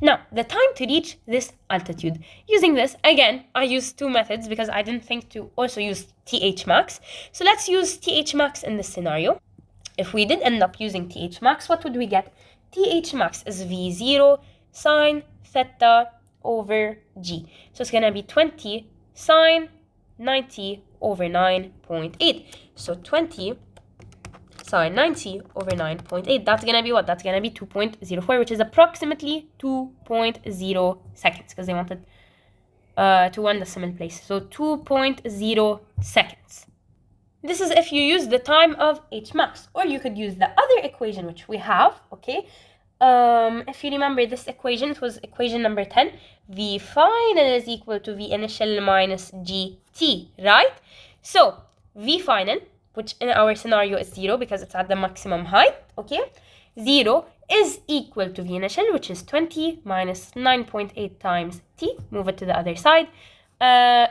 Now, the time to reach this altitude. Using this, again, I used two methods because I didn't think to also use Thmax. So let's use Thmax in this scenario. If we did end up using Thmax, what would we get? Thmax is v0 sine theta over g. So it's going to be 20 sine 90 over 9.8. So 20 sine 90 over 9.8. That's going to be what? That's going to be 2.04, which is approximately 2.0 seconds, because they wanted to one decimal place. So 2.0 seconds. This is if you use the time of Hmax, or you could use the other equation which we have, okay? If you remember this equation, it was equation number 10. V final is equal to V initial minus GT, right? So V final, which in our scenario is 0 because it's at the maximum height, okay? 0 is equal to V initial, which is 20 minus 9.8 times T. Move it to the other side.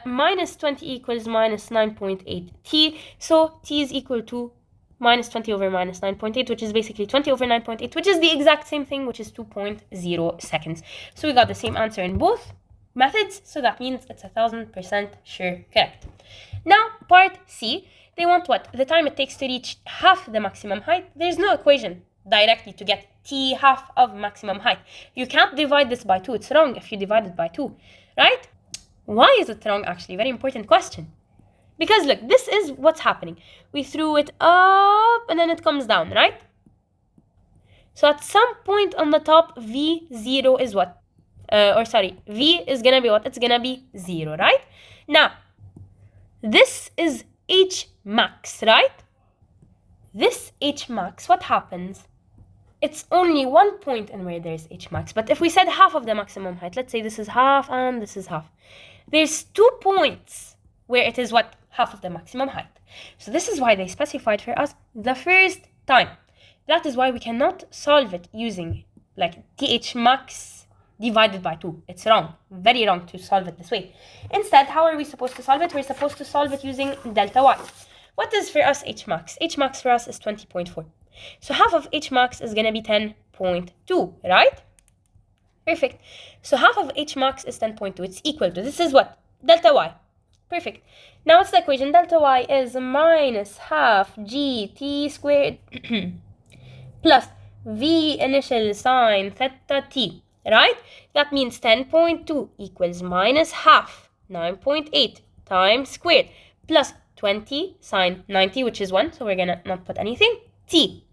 Minus 20 equals minus 9.8 T. So T is equal to minus 20 over minus 9.8, which is basically 20 over 9.8, which is the exact same thing, which is 2.0 seconds. So we got the same answer in both methods. So that means it's 1000% sure correct. Now, part C. They want what? The time it takes to reach half the maximum height. There's no equation directly to get T half of maximum height. You can't divide this by 2. It's wrong if you divide it by 2, right? Why is it wrong, actually? Very important question. Because look, this is what's happening. We threw it up and then it comes down, right? So at some point on the top, V0 is what? V is going to be what? It's going to be 0, right? Now, this is Hmax, right? This Hmax, what happens? It's only one point in where there's Hmax. But if we said half of the maximum height, let's say this is half and this is half. There's 2 points where it is what? Half of the maximum height. So this is why they specified for us the first time. That is why we cannot solve it using like Thmax divided by 2. It's wrong. Very wrong to solve it this way. Instead, how are we supposed to solve it? We're supposed to solve it using delta y. What is for us Hmax? Hmax for us is 20.4. So half of Hmax is going to be 10.2, right? Perfect. So half of Hmax is 10.2. It's equal to, this is what? Delta y. Perfect. Now what's the equation? Delta y is minus half gt squared plus v initial sine theta t, right? That means 10.2 equals minus half 9.8 times squared plus 20 sine 90, which is 1. So we're going to not put anything. T.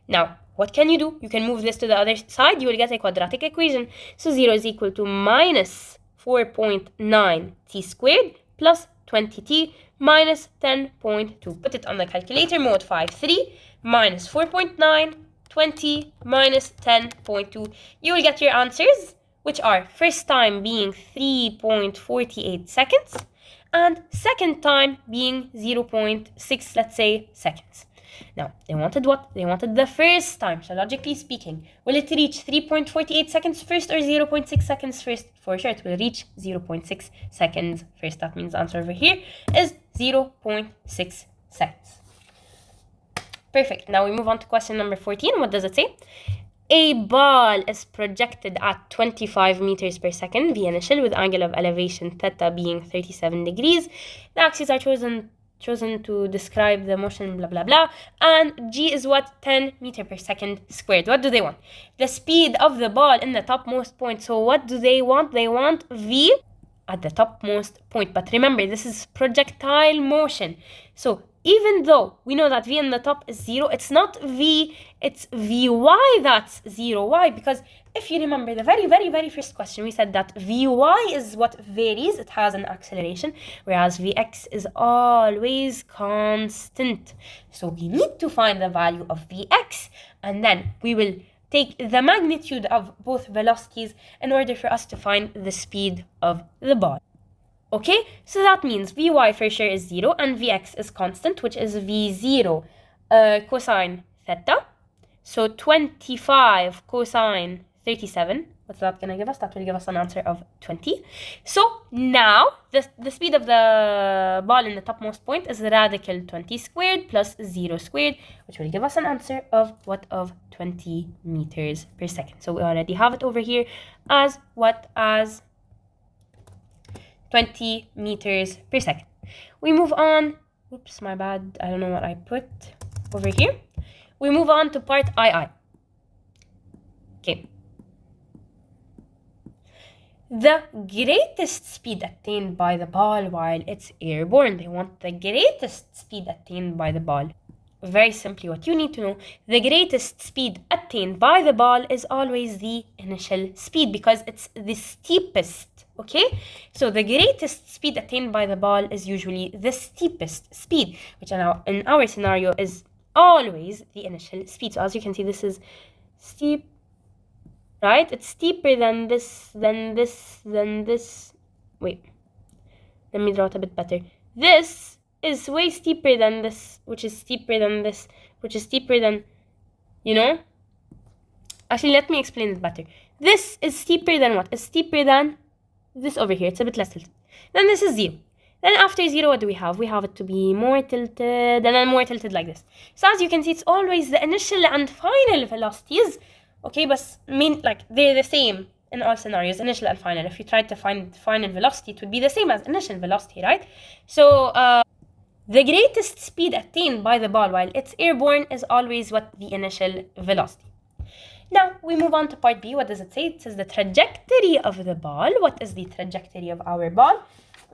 Now, what can you do? You can move this to the other side. You will get a quadratic equation. So 0 is equal to minus 4.9 t squared plus 20t minus 10.2. Put it on the calculator, mode 5, 3 minus 4.9, 20 minus 10.2. You will get your answers, which are first time being 3.48 seconds and second time being 0.6, let's say, seconds. Now, they wanted what? They wanted the first time. So logically speaking, will it reach 3.48 seconds first or 0.6 seconds first? For sure, it will reach 0.6 seconds first. That means the answer over here is 0.6 seconds. Perfect. Now we move on to question number 14. What does it say? A ball is projected at 25 meters per second, v initial, with angle of elevation theta being 37 degrees. The axes are chosen to describe the motion, blah, blah, blah. And g is what? 10 meter per second squared. What do they want? The speed of the ball in the topmost point. So what do they want? They want v at the topmost point. But remember, this is projectile motion. So even though we know that v in the top is 0, it's not v, it's vy that's 0. Why? Because if you remember the very first question, we said that vy is what varies, it has an acceleration, whereas vx is always constant. So we need to find the value of vx, and then we will take the magnitude of both velocities in order for us to find the speed of the ball. Okay, so that means vy for sure is 0 and vx is constant, which is v0 cosine theta. So 25 cosine 37, what's that going to give us? That will give us an answer of 20. So now the speed of the ball in the topmost point is radical 20 squared plus 0 squared, which will give us an answer of what? Of 20 meters per second. So we already have it over here as what? As 20 meters per second. We move on. Oops, my bad. I don't know what I put over here. We move on to part II. Okay. The greatest speed attained by the ball while it's airborne. They want the greatest speed attained by the ball. Very simply, what you need to know, the greatest speed attained by the ball is always the initial speed because it's the steepest. Okay, so the greatest speed attained by the ball is usually the steepest speed, which in our scenario is always the initial speed. So as you can see, this is steep, right? It's steeper than this, than this. Wait, let me draw it a bit better. This is way steeper than this, which is steeper than this, which is steeper than, you know? Actually, let me explain it better. This is steeper than what? It's steeper than this over here. It's a bit less tilted. Then this is 0. Then after 0, what do we have? We have it to be more tilted and then more tilted like this. So as you can see, it's always the initial and final velocities. Okay, but like they're the same in all scenarios, initial and final. If you tried to find final velocity, it would be the same as initial velocity, right? So the greatest speed attained by the ball while it's airborne is always what? The initial velocity. Now, we move on to part B. What does it say? It says the trajectory of the ball. What is the trajectory of our ball?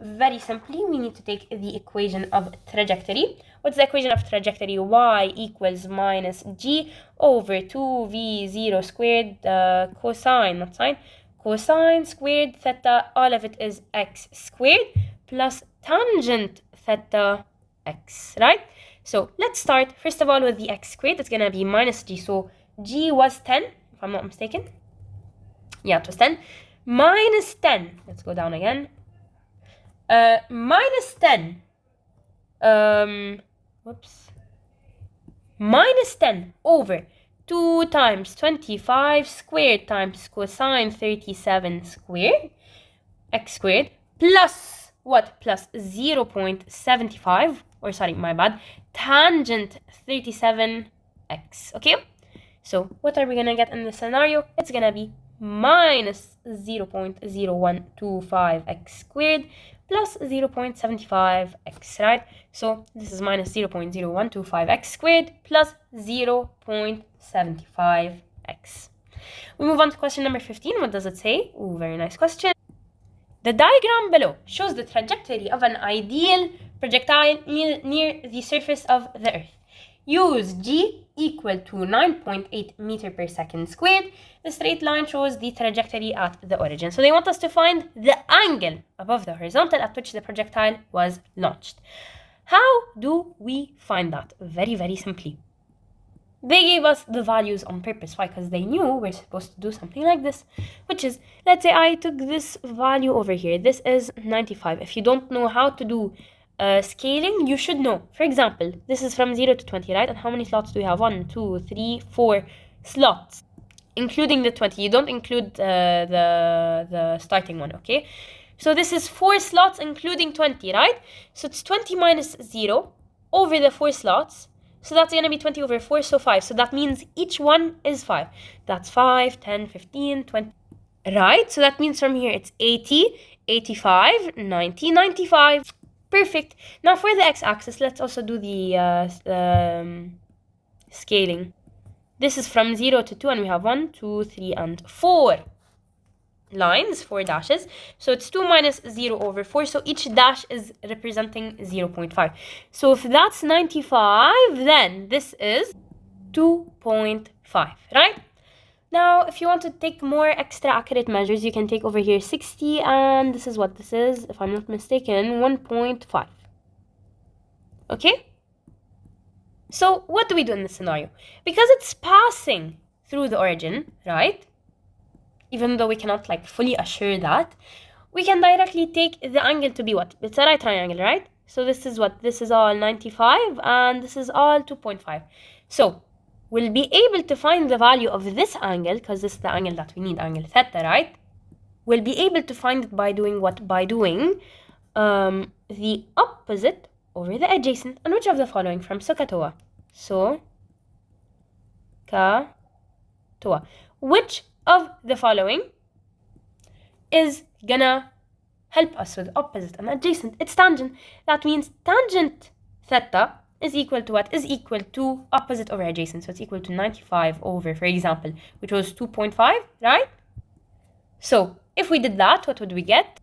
Very simply, we need to take the equation of trajectory. What's the equation of trajectory? Y equals minus g over 2v0 squared cosine, not sine, cosine squared theta, all of it is x squared, plus tangent theta x, right? So let's start, first of all, with the x squared. It's going to be minus g. So g was 10, if I'm not mistaken. Yeah, it was 10. Minus 10. Let's go down again. Minus 10. Minus 10 over 2 times 25 squared times cosine 37 squared, x squared, plus what? Plus 0.75, or sorry, my bad, tangent 37x, okay? So what are we going to get in this scenario? It's going to be minus 0.0125x squared plus 0.75x, right? So this is minus 0.0125x squared plus 0.75x. We move on to question number 15. What does it say? Oh, very nice question. The diagram below shows the trajectory of an ideal projectile near the surface of the Earth. Use G equal to 9.8 meter per second squared, the straight line shows the trajectory at the origin. So they want us to find the angle above the horizontal at which the projectile was launched. How do we find that? Very, very simply. They gave us the values on purpose. Why? Because they knew we're supposed to do something like this, which is, let's say I took this value over here. This is 95. If you don't know how to do scaling, you should know. For example, this is from 0 to 20, right? And how many slots do we have? 1, 2, 3, 4 slots, including the 20. You don't include the starting one, okay? So this is 4 slots, including 20, right? So it's 20 minus 0 over the 4 slots. So that's going to be 20 over 4, so 5. So that means each one is 5. That's 5, 10, 15, 20. Right? So that means from here it's 80, 85, 90, 95. Perfect. Now for the x-axis, let's also do the scaling. This is from 0 to 2, and we have 1, 2, 3, and 4 lines, 4 dashes. So it's 2 minus 0 over 4. So each dash is representing 0.5. So if that's 95, then this is 2.5, right? Now, if you want to take more extra accurate measures, you can take over here 60, and this is what this is, if I'm not mistaken, 1.5. Okay? So what do we do in this scenario? Because it's passing through the origin, right? Even though we cannot like fully assure that, we can directly take the angle to be what? It's a right triangle, right? So this is what? This is all 95, and this is all 2.5. So we'll be able to find the value of this angle, because this is the angle that we need, angle theta, right? We'll be able to find it by doing what? By doing the opposite over the adjacent. And which of the following from SOHCAHTOA? SOHCAHTOA. Which of the following is gonna help us with opposite and adjacent? It's tangent. That means tangent theta is equal to what? Is equal to opposite over adjacent. So it's equal to 95 over, for example, which was 2.5, right? So if we did that, what would we get?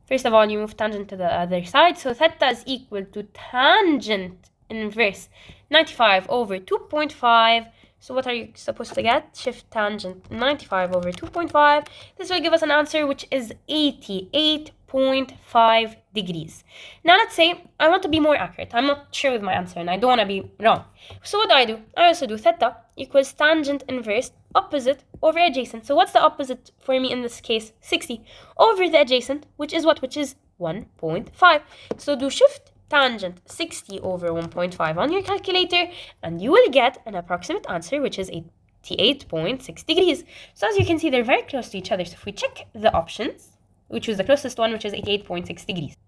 First of all, you move tangent to the other side. So theta is equal to tangent inverse 95 over 2.5. So what are you supposed to get? Shift tangent 95 over 2.5. This will give us an answer which is 88.5 degrees. Now let's say I want to be more accurate. I'm not sure with my answer and I don't want to be wrong. So what do? I also do theta equals tangent inverse opposite over adjacent. So what's the opposite for me in this case? 60 over the adjacent, which is what? Which is 1.5. So do shift tangent 60 over 1.5 on your calculator, and you will get an approximate answer which is 88.6 degrees. So as you can see, they're very close to each other. So if we check the options, we choose the closest one, which is 88.6 degrees.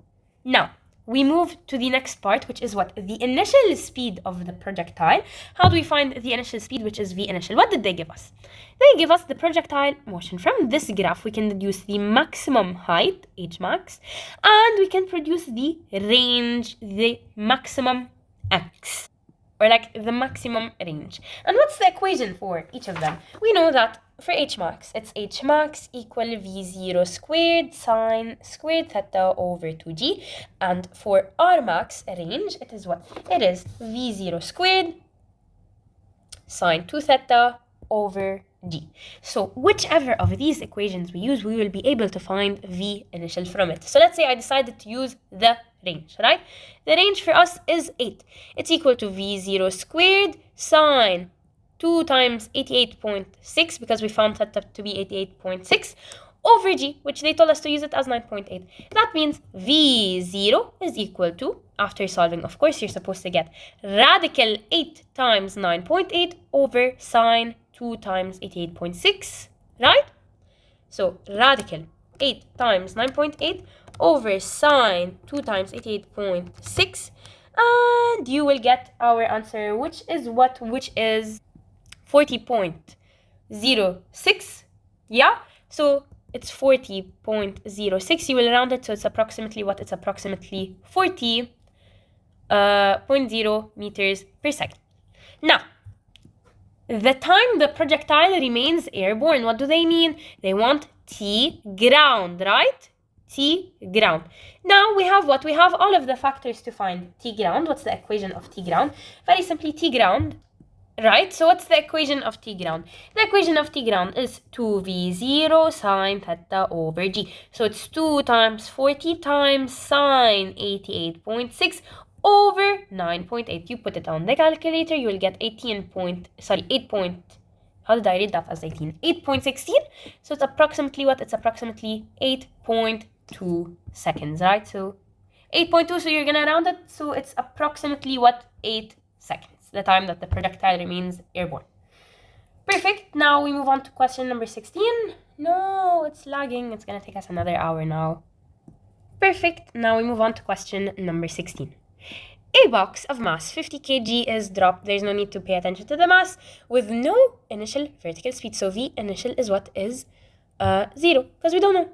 Now we move to the next part, which is what? The initial speed of the projectile. How do we find the initial speed, which is v initial? What did they give us? They give us the projectile motion. From this graph, we can deduce the maximum height, h max, and we can produce the range, the maximum x, or like the maximum range. And what's the equation for each of them? We know that for h max, it's h max equal v0 squared sine squared theta over 2g. And for r max range, it is what? It is v0 squared sine 2 theta over g. So whichever of these equations we use, we will be able to find v initial from it. So let's say I decided to use the range, right? The range for us is 8. It's equal to v0 squared sine 2 times 88.6, because we found theta to be 88.6, over g, which they told us to use it as 9.8. That means v0 is equal to, after solving, of course, you're supposed to get radical 8 times 9.8 over sine 2 times 88.6, right? So radical 8 times 9.8 over sine 2 times 88.6, and you will get our answer, which is what? Which is 40.06. Yeah, so it's 40.06. You will round it, so it's approximately what? It's approximately 40.0 meters per second. Now, the time the projectile remains airborne, what do they mean? They want T ground, right? T ground. Now we have what? We have all of the factors to find T ground. What's the equation of T ground? Very simply, T ground Right, so what's the equation of t ground? The equation of t ground is 2v0 sine theta over g. So it's 2 times 40 times sine 88.6 over 9.8. You put it on the calculator, you will get 8 point, how did I read that as 18? 8.16. So it's approximately what? It's approximately 8.2 seconds, right? So 8.2, so you're gonna round it, so it's approximately what? 8 seconds. The time that the projectile remains airborne. Perfect. Now we move on to question number 16. No, it's lagging. It's gonna take us another hour now. Perfect. Now we move on to question number 16. A box of mass 50 kg is dropped. There's no need to pay attention to the mass with no initial vertical speed. So V initial is what is 0, because we don't know.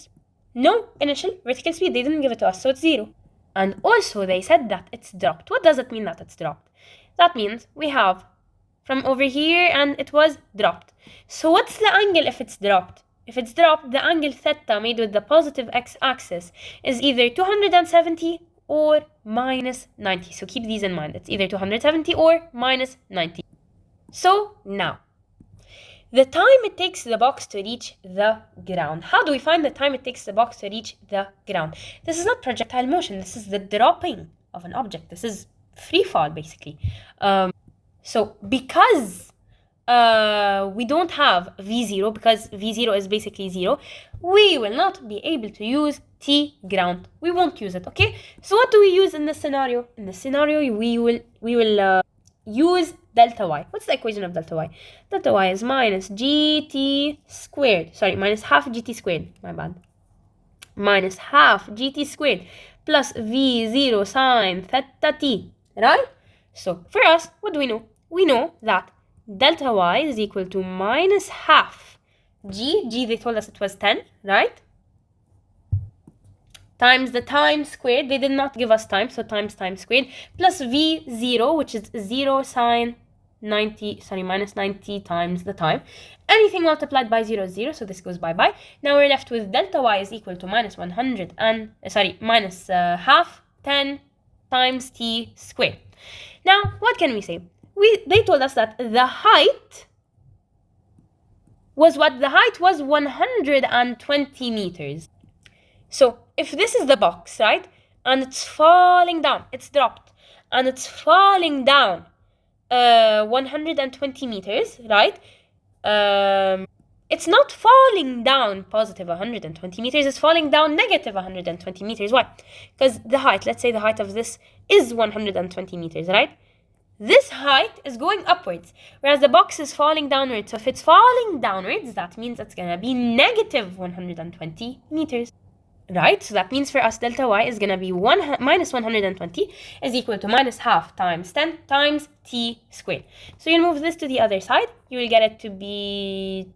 No initial vertical speed. They didn't give it to us, so it's 0. And also they said that it's dropped. What does it mean that it's dropped? That means we have from over here and it was dropped. So what's the angle if it's dropped? If it's dropped, the angle theta made with the positive x-axis is either 270 or minus 90. So keep these in mind. It's either 270 or minus 90. So now, the time it takes the box to reach the ground. How do we find the time it takes the box to reach the ground? This is not projectile motion. This is the dropping of an object. This is free fall, basically. So because we don't have V0, because V0 is basically 0, we will not be able to use T ground. We won't use it, okay? So what do we use in this scenario? In this scenario, we will use delta y. What's the equation of delta y? Delta y is minus gt squared. Sorry, minus half gt squared. My bad. Minus half gt squared plus V0 sine theta t. Right? So for us, what do we know? We know that delta y is equal to minus half g, they told us it was 10, right? Times the time squared, they did not give us time, so times time squared, plus v0, which is 0 sine 90, sorry, minus 90 times the time. Anything multiplied by 0 is 0, so this goes bye-bye. Now we're left with delta y is equal to minus 100 and, minus half 10 times t squared. Now, what can we say? They told us that the height was what? The height was 120 meters. So, if this is the box, right, and it's falling down, it's dropped, and it's falling down 120 meters, right? It's not falling down positive 120 meters, it's falling down negative 120 meters. Why? Because the height, let's say the height of this is 120 meters, right? This height is going upwards, whereas the box is falling downwards. So if it's falling downwards, that means it's going to be negative 120 meters, right? So that means for us, delta y is going to be minus 120 is equal to minus half times 10 times t squared. So you'll move this to the other side. You will get it to be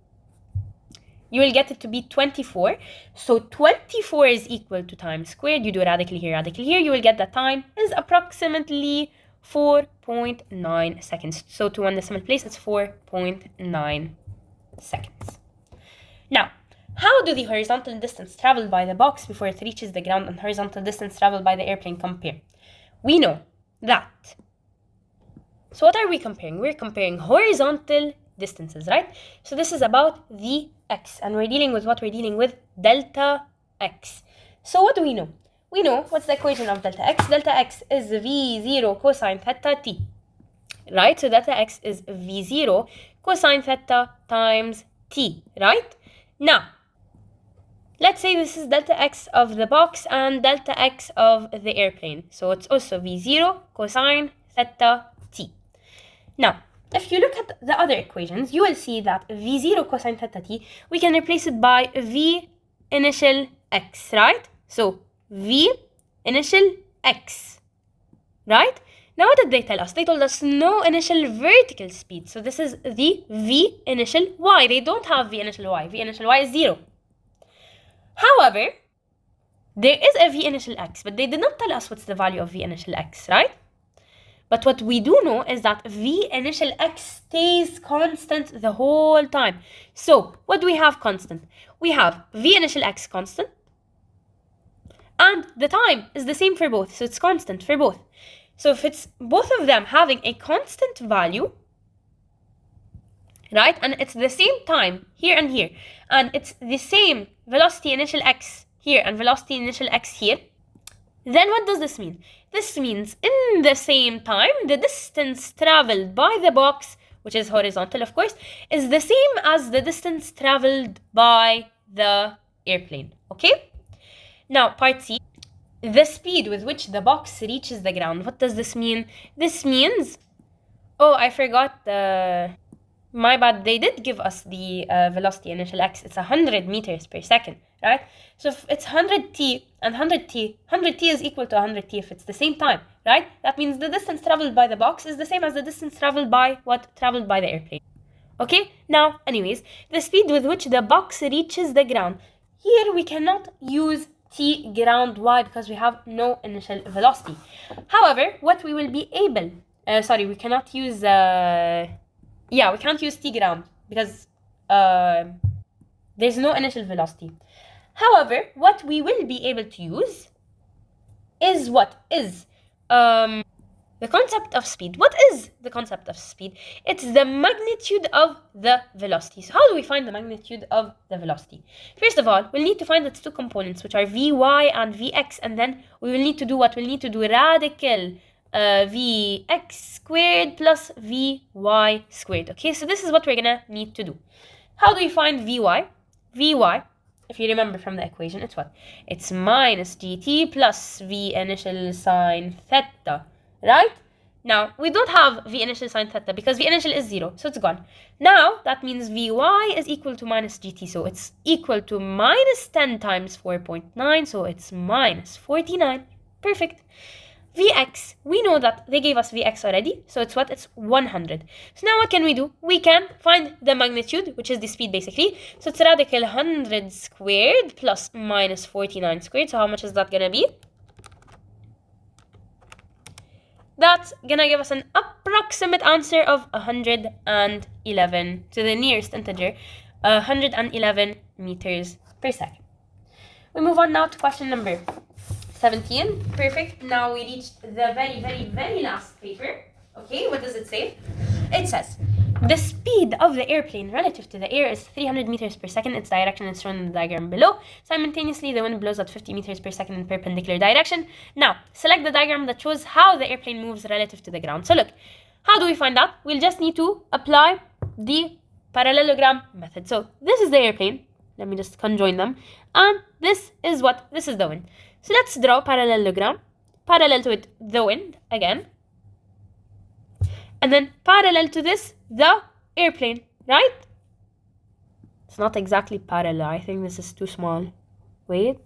24. So 24 is equal to time squared. You do radical here. You will get the time is approximately 4.9 seconds. So to one decimal place, it's 4.9 seconds. Now, how do the horizontal distance traveled by the box before it reaches the ground and horizontal distance traveled by the airplane compare? We know that. So what are we comparing? We're comparing horizontal distances, right? So this is about the x, and we're dealing with what? We're dealing with delta x. So what do we know? We know what's the equation of delta x. Delta x is v0 cosine theta t, right? So delta x is v0 cosine theta times t, right? Now, let's say this is delta x of the box and delta x of the airplane. So it's also v0 cosine theta t. Now, if you look at the other equations, you will see that v0 cosine theta t, we can replace it by v initial x, right? So v initial x, right? Now what did they tell us? They told us no initial vertical speed. So this is the v initial y. They don't have v initial y. V initial y is 0. However, there is a v initial x, but they did not tell us what's the value of v initial x, right? But what we do know is that v initial x stays constant the whole time. So what do we have constant? We have v initial x constant, and the time is the same for both, so it's constant for both. So if it's both of them having a constant value, right? And it's the same time here and here, and it's the same velocity initial x here and velocity initial x here, then what does this mean? This means in the same time, the distance traveled by the box, which is horizontal of course, is the same as the distance traveled by the airplane, okay? Now, part C, the speed with which the box reaches the ground. What does this mean? This means, oh, I forgot my bad, they did give us the velocity initial x. It's 100 meters per second, right? So if it's 100t and 100t, 100t is equal to 100t if it's the same time, right? That means the distance traveled by the box is the same as the distance traveled by what? Traveled by the airplane. Okay, now, anyways, the speed with which the box reaches the ground. Here we cannot use t ground. Why? Because we have no initial velocity. However, what we will be able, we cannot use, we can't use t ground because there's no initial velocity. However, what we will be able to use is what? Is the concept of speed. What is the concept of speed? It's the magnitude of the velocity. So how do we find the magnitude of the velocity? First of all, we'll need to find its two components, which are Vy and Vx, and then we will need to do what? We'll need to do radical Vx squared plus Vy squared. Okay, so this is what we're gonna need to do. How do we find Vy? Vy, if you remember from the equation, it's what? It's minus gt plus V initial sine theta. Right? Now, we don't have V initial sine theta because V initial is 0, so it's gone. Now, that means Vy is equal to minus gt, so it's equal to minus 10 times 4.9, so it's minus 49. Perfect. Vx, we know that they gave us Vx already, so it's what? It's 100. So now what can we do? We can find the magnitude, which is the speed basically. So it's radical 100 squared plus minus 49 squared, so how much is that gonna be? That's gonna give us an approximate answer of 111 to the nearest integer, 111 meters per second. We move on now to question number 17. Perfect. Now we reached the very last paper. Okay, what does it say? It says, the speed of the airplane relative to the air is 300 meters per second. Its direction is shown in the diagram below. Simultaneously, the wind blows at 50 meters per second in perpendicular direction. Now, select the diagram that shows how the airplane moves relative to the ground. So look, how do we find that? We'll just need to apply the parallelogram method. So this is the airplane. Let me just conjoin them. And this is what? This is the wind. So let's draw parallelogram. Parallel to it, the wind again. And then parallel to this, the airplane, right? It's not exactly parallel. I think this is too small. Wait.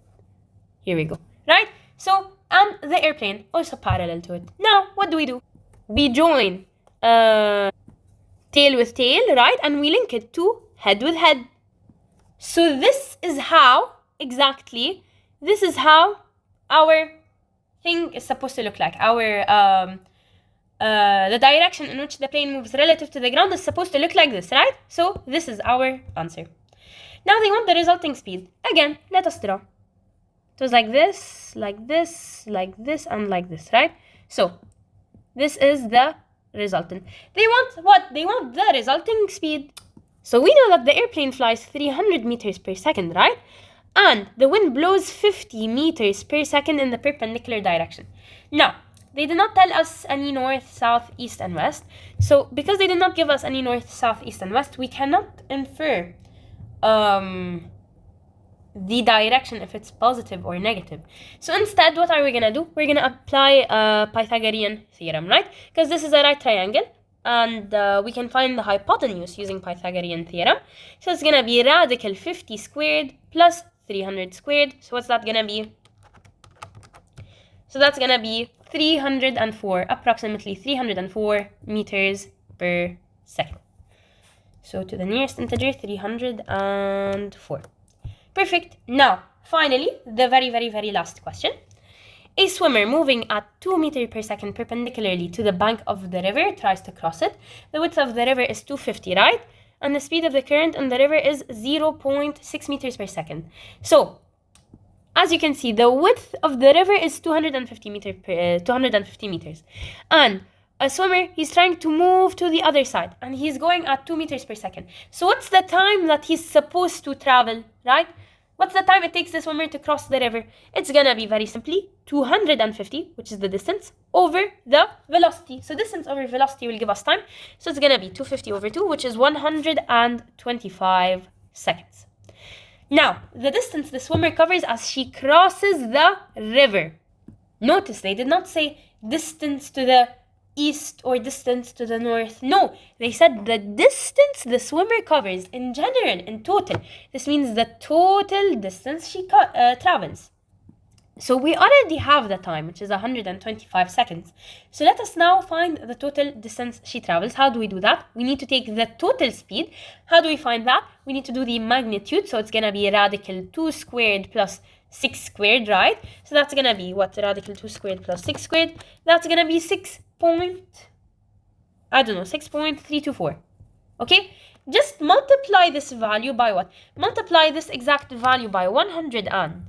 Here we go. Right? So, and the airplane also parallel to it. Now, what do? We join tail with tail, right? And we link it to head with head. So this is how, exactly, this is how our thing is supposed to look like. Our the direction in which the plane moves relative to the ground is supposed to look like this, right? So this is our answer. Now they want the resulting speed. Again, let us draw. It was like this, like this, like this, and like this, right? So this is the resultant. They want what? They want the resulting speed. So we know that the airplane flies 300 meters per second, right? And the wind blows 50 meters per second in the perpendicular direction. Now, they did not tell us any north, south, east, and west. So because they did not give us any north, south, east, and west, we cannot infer the direction if it's positive or negative. So instead, what are we gonna do? We're gonna apply Pythagorean theorem, right? Because this is a right triangle, and we can find the hypotenuse using Pythagorean theorem. So it's gonna be radical 50 squared plus 300 squared. So what's that gonna be? So that's gonna be 304, approximately 304 meters per second. So to the nearest integer, 304. Perfect. Now, finally, the very last question. A swimmer moving at 2 meters per second perpendicularly to the bank of the river tries to cross it. The width of the river is 250, right? And the speed of the current in the river is 0.6 meters per second. So, as you can see, the width of the river is 250 meters. And a swimmer, he's trying to move to the other side and he's going at 2 meters per second. So what's the time that he's supposed to travel, right? What's the time it takes the swimmer to cross the river? It's gonna be very simply 250, which is the distance, over the velocity. So distance over velocity will give us time. So it's gonna be 250 over 2, which is 125 seconds. Now, the distance the swimmer covers as she crosses the river. Notice they did not say distance to the east or distance to the north. No, they said the distance the swimmer covers in general, in total. This means the total distance she travels. So we already have the time, which is 125 seconds. So let us now find the total distance she travels. How do we do that? We need to take the total speed. How do we find that? We need to do the magnitude. So it's going to be radical 2 squared plus 6 squared, right? So that's going to be what? Radical 2 squared plus 6 squared. That's going to be 6.324. Okay? Just multiply this value by what? Multiply this exact value by 100 and...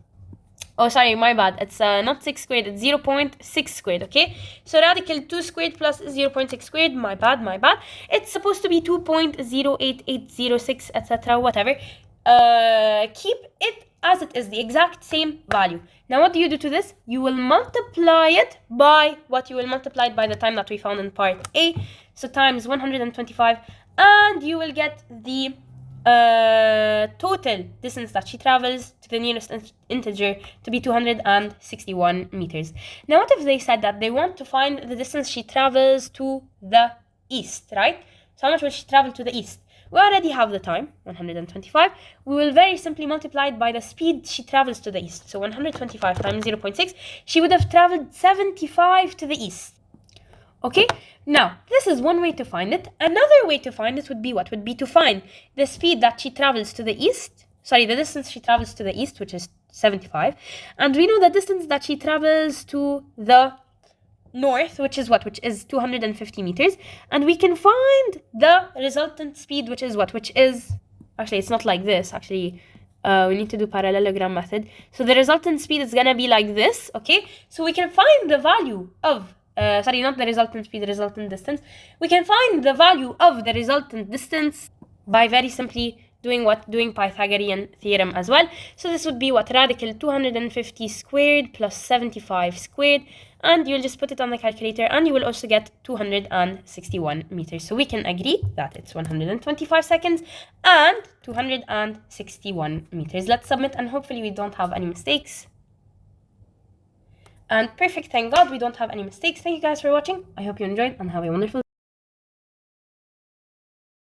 Oh, sorry, my bad. It's not 6 squared, it's 0.6 squared, okay? So radical 2 squared plus 0.6 squared, my bad. It's supposed to be 2.08806, etc., whatever. Keep it as it is, the exact same value. Now, what do you do to this? You will multiply it by what you will multiply it by the time that we found in part A. So times 125, and you will get the total distance that she travels to the nearest integer to be 261 meters. Now, what if they said that they want to find the distance she travels to the east, right? So how much will she travel to the east? We already have the time, 125. We will very simply multiply it by the speed she travels to the east. So 125 times 0.6, she would have traveled 75 to the east. Okay, now this is one way to find it. Another way to find it would be what? Would be to find the speed that she travels to the east. Sorry, the distance she travels to the east, which is 75. And we know the distance that she travels to the north, which is what? Which is 250 meters. And we can find the resultant speed, which is what? Which is... Actually, it's not like this. Actually, we need to do parallelogram method. So the resultant speed is going to be like this, okay? So we can find the value of... sorry, not the resultant speed, the resultant distance. We can find the value of the resultant distance by very simply doing what? Doing Pythagorean theorem as well. So this would be what? Radical 250 squared plus 75 squared. And you'll just put it on the calculator and you will also get 261 meters. So we can agree that it's 125 seconds and 261 meters. Let's submit and hopefully we don't have any mistakes. And perfect, thank God we don't have any mistakes. Thank you guys for watching. I hope you enjoyed and have a wonderful day.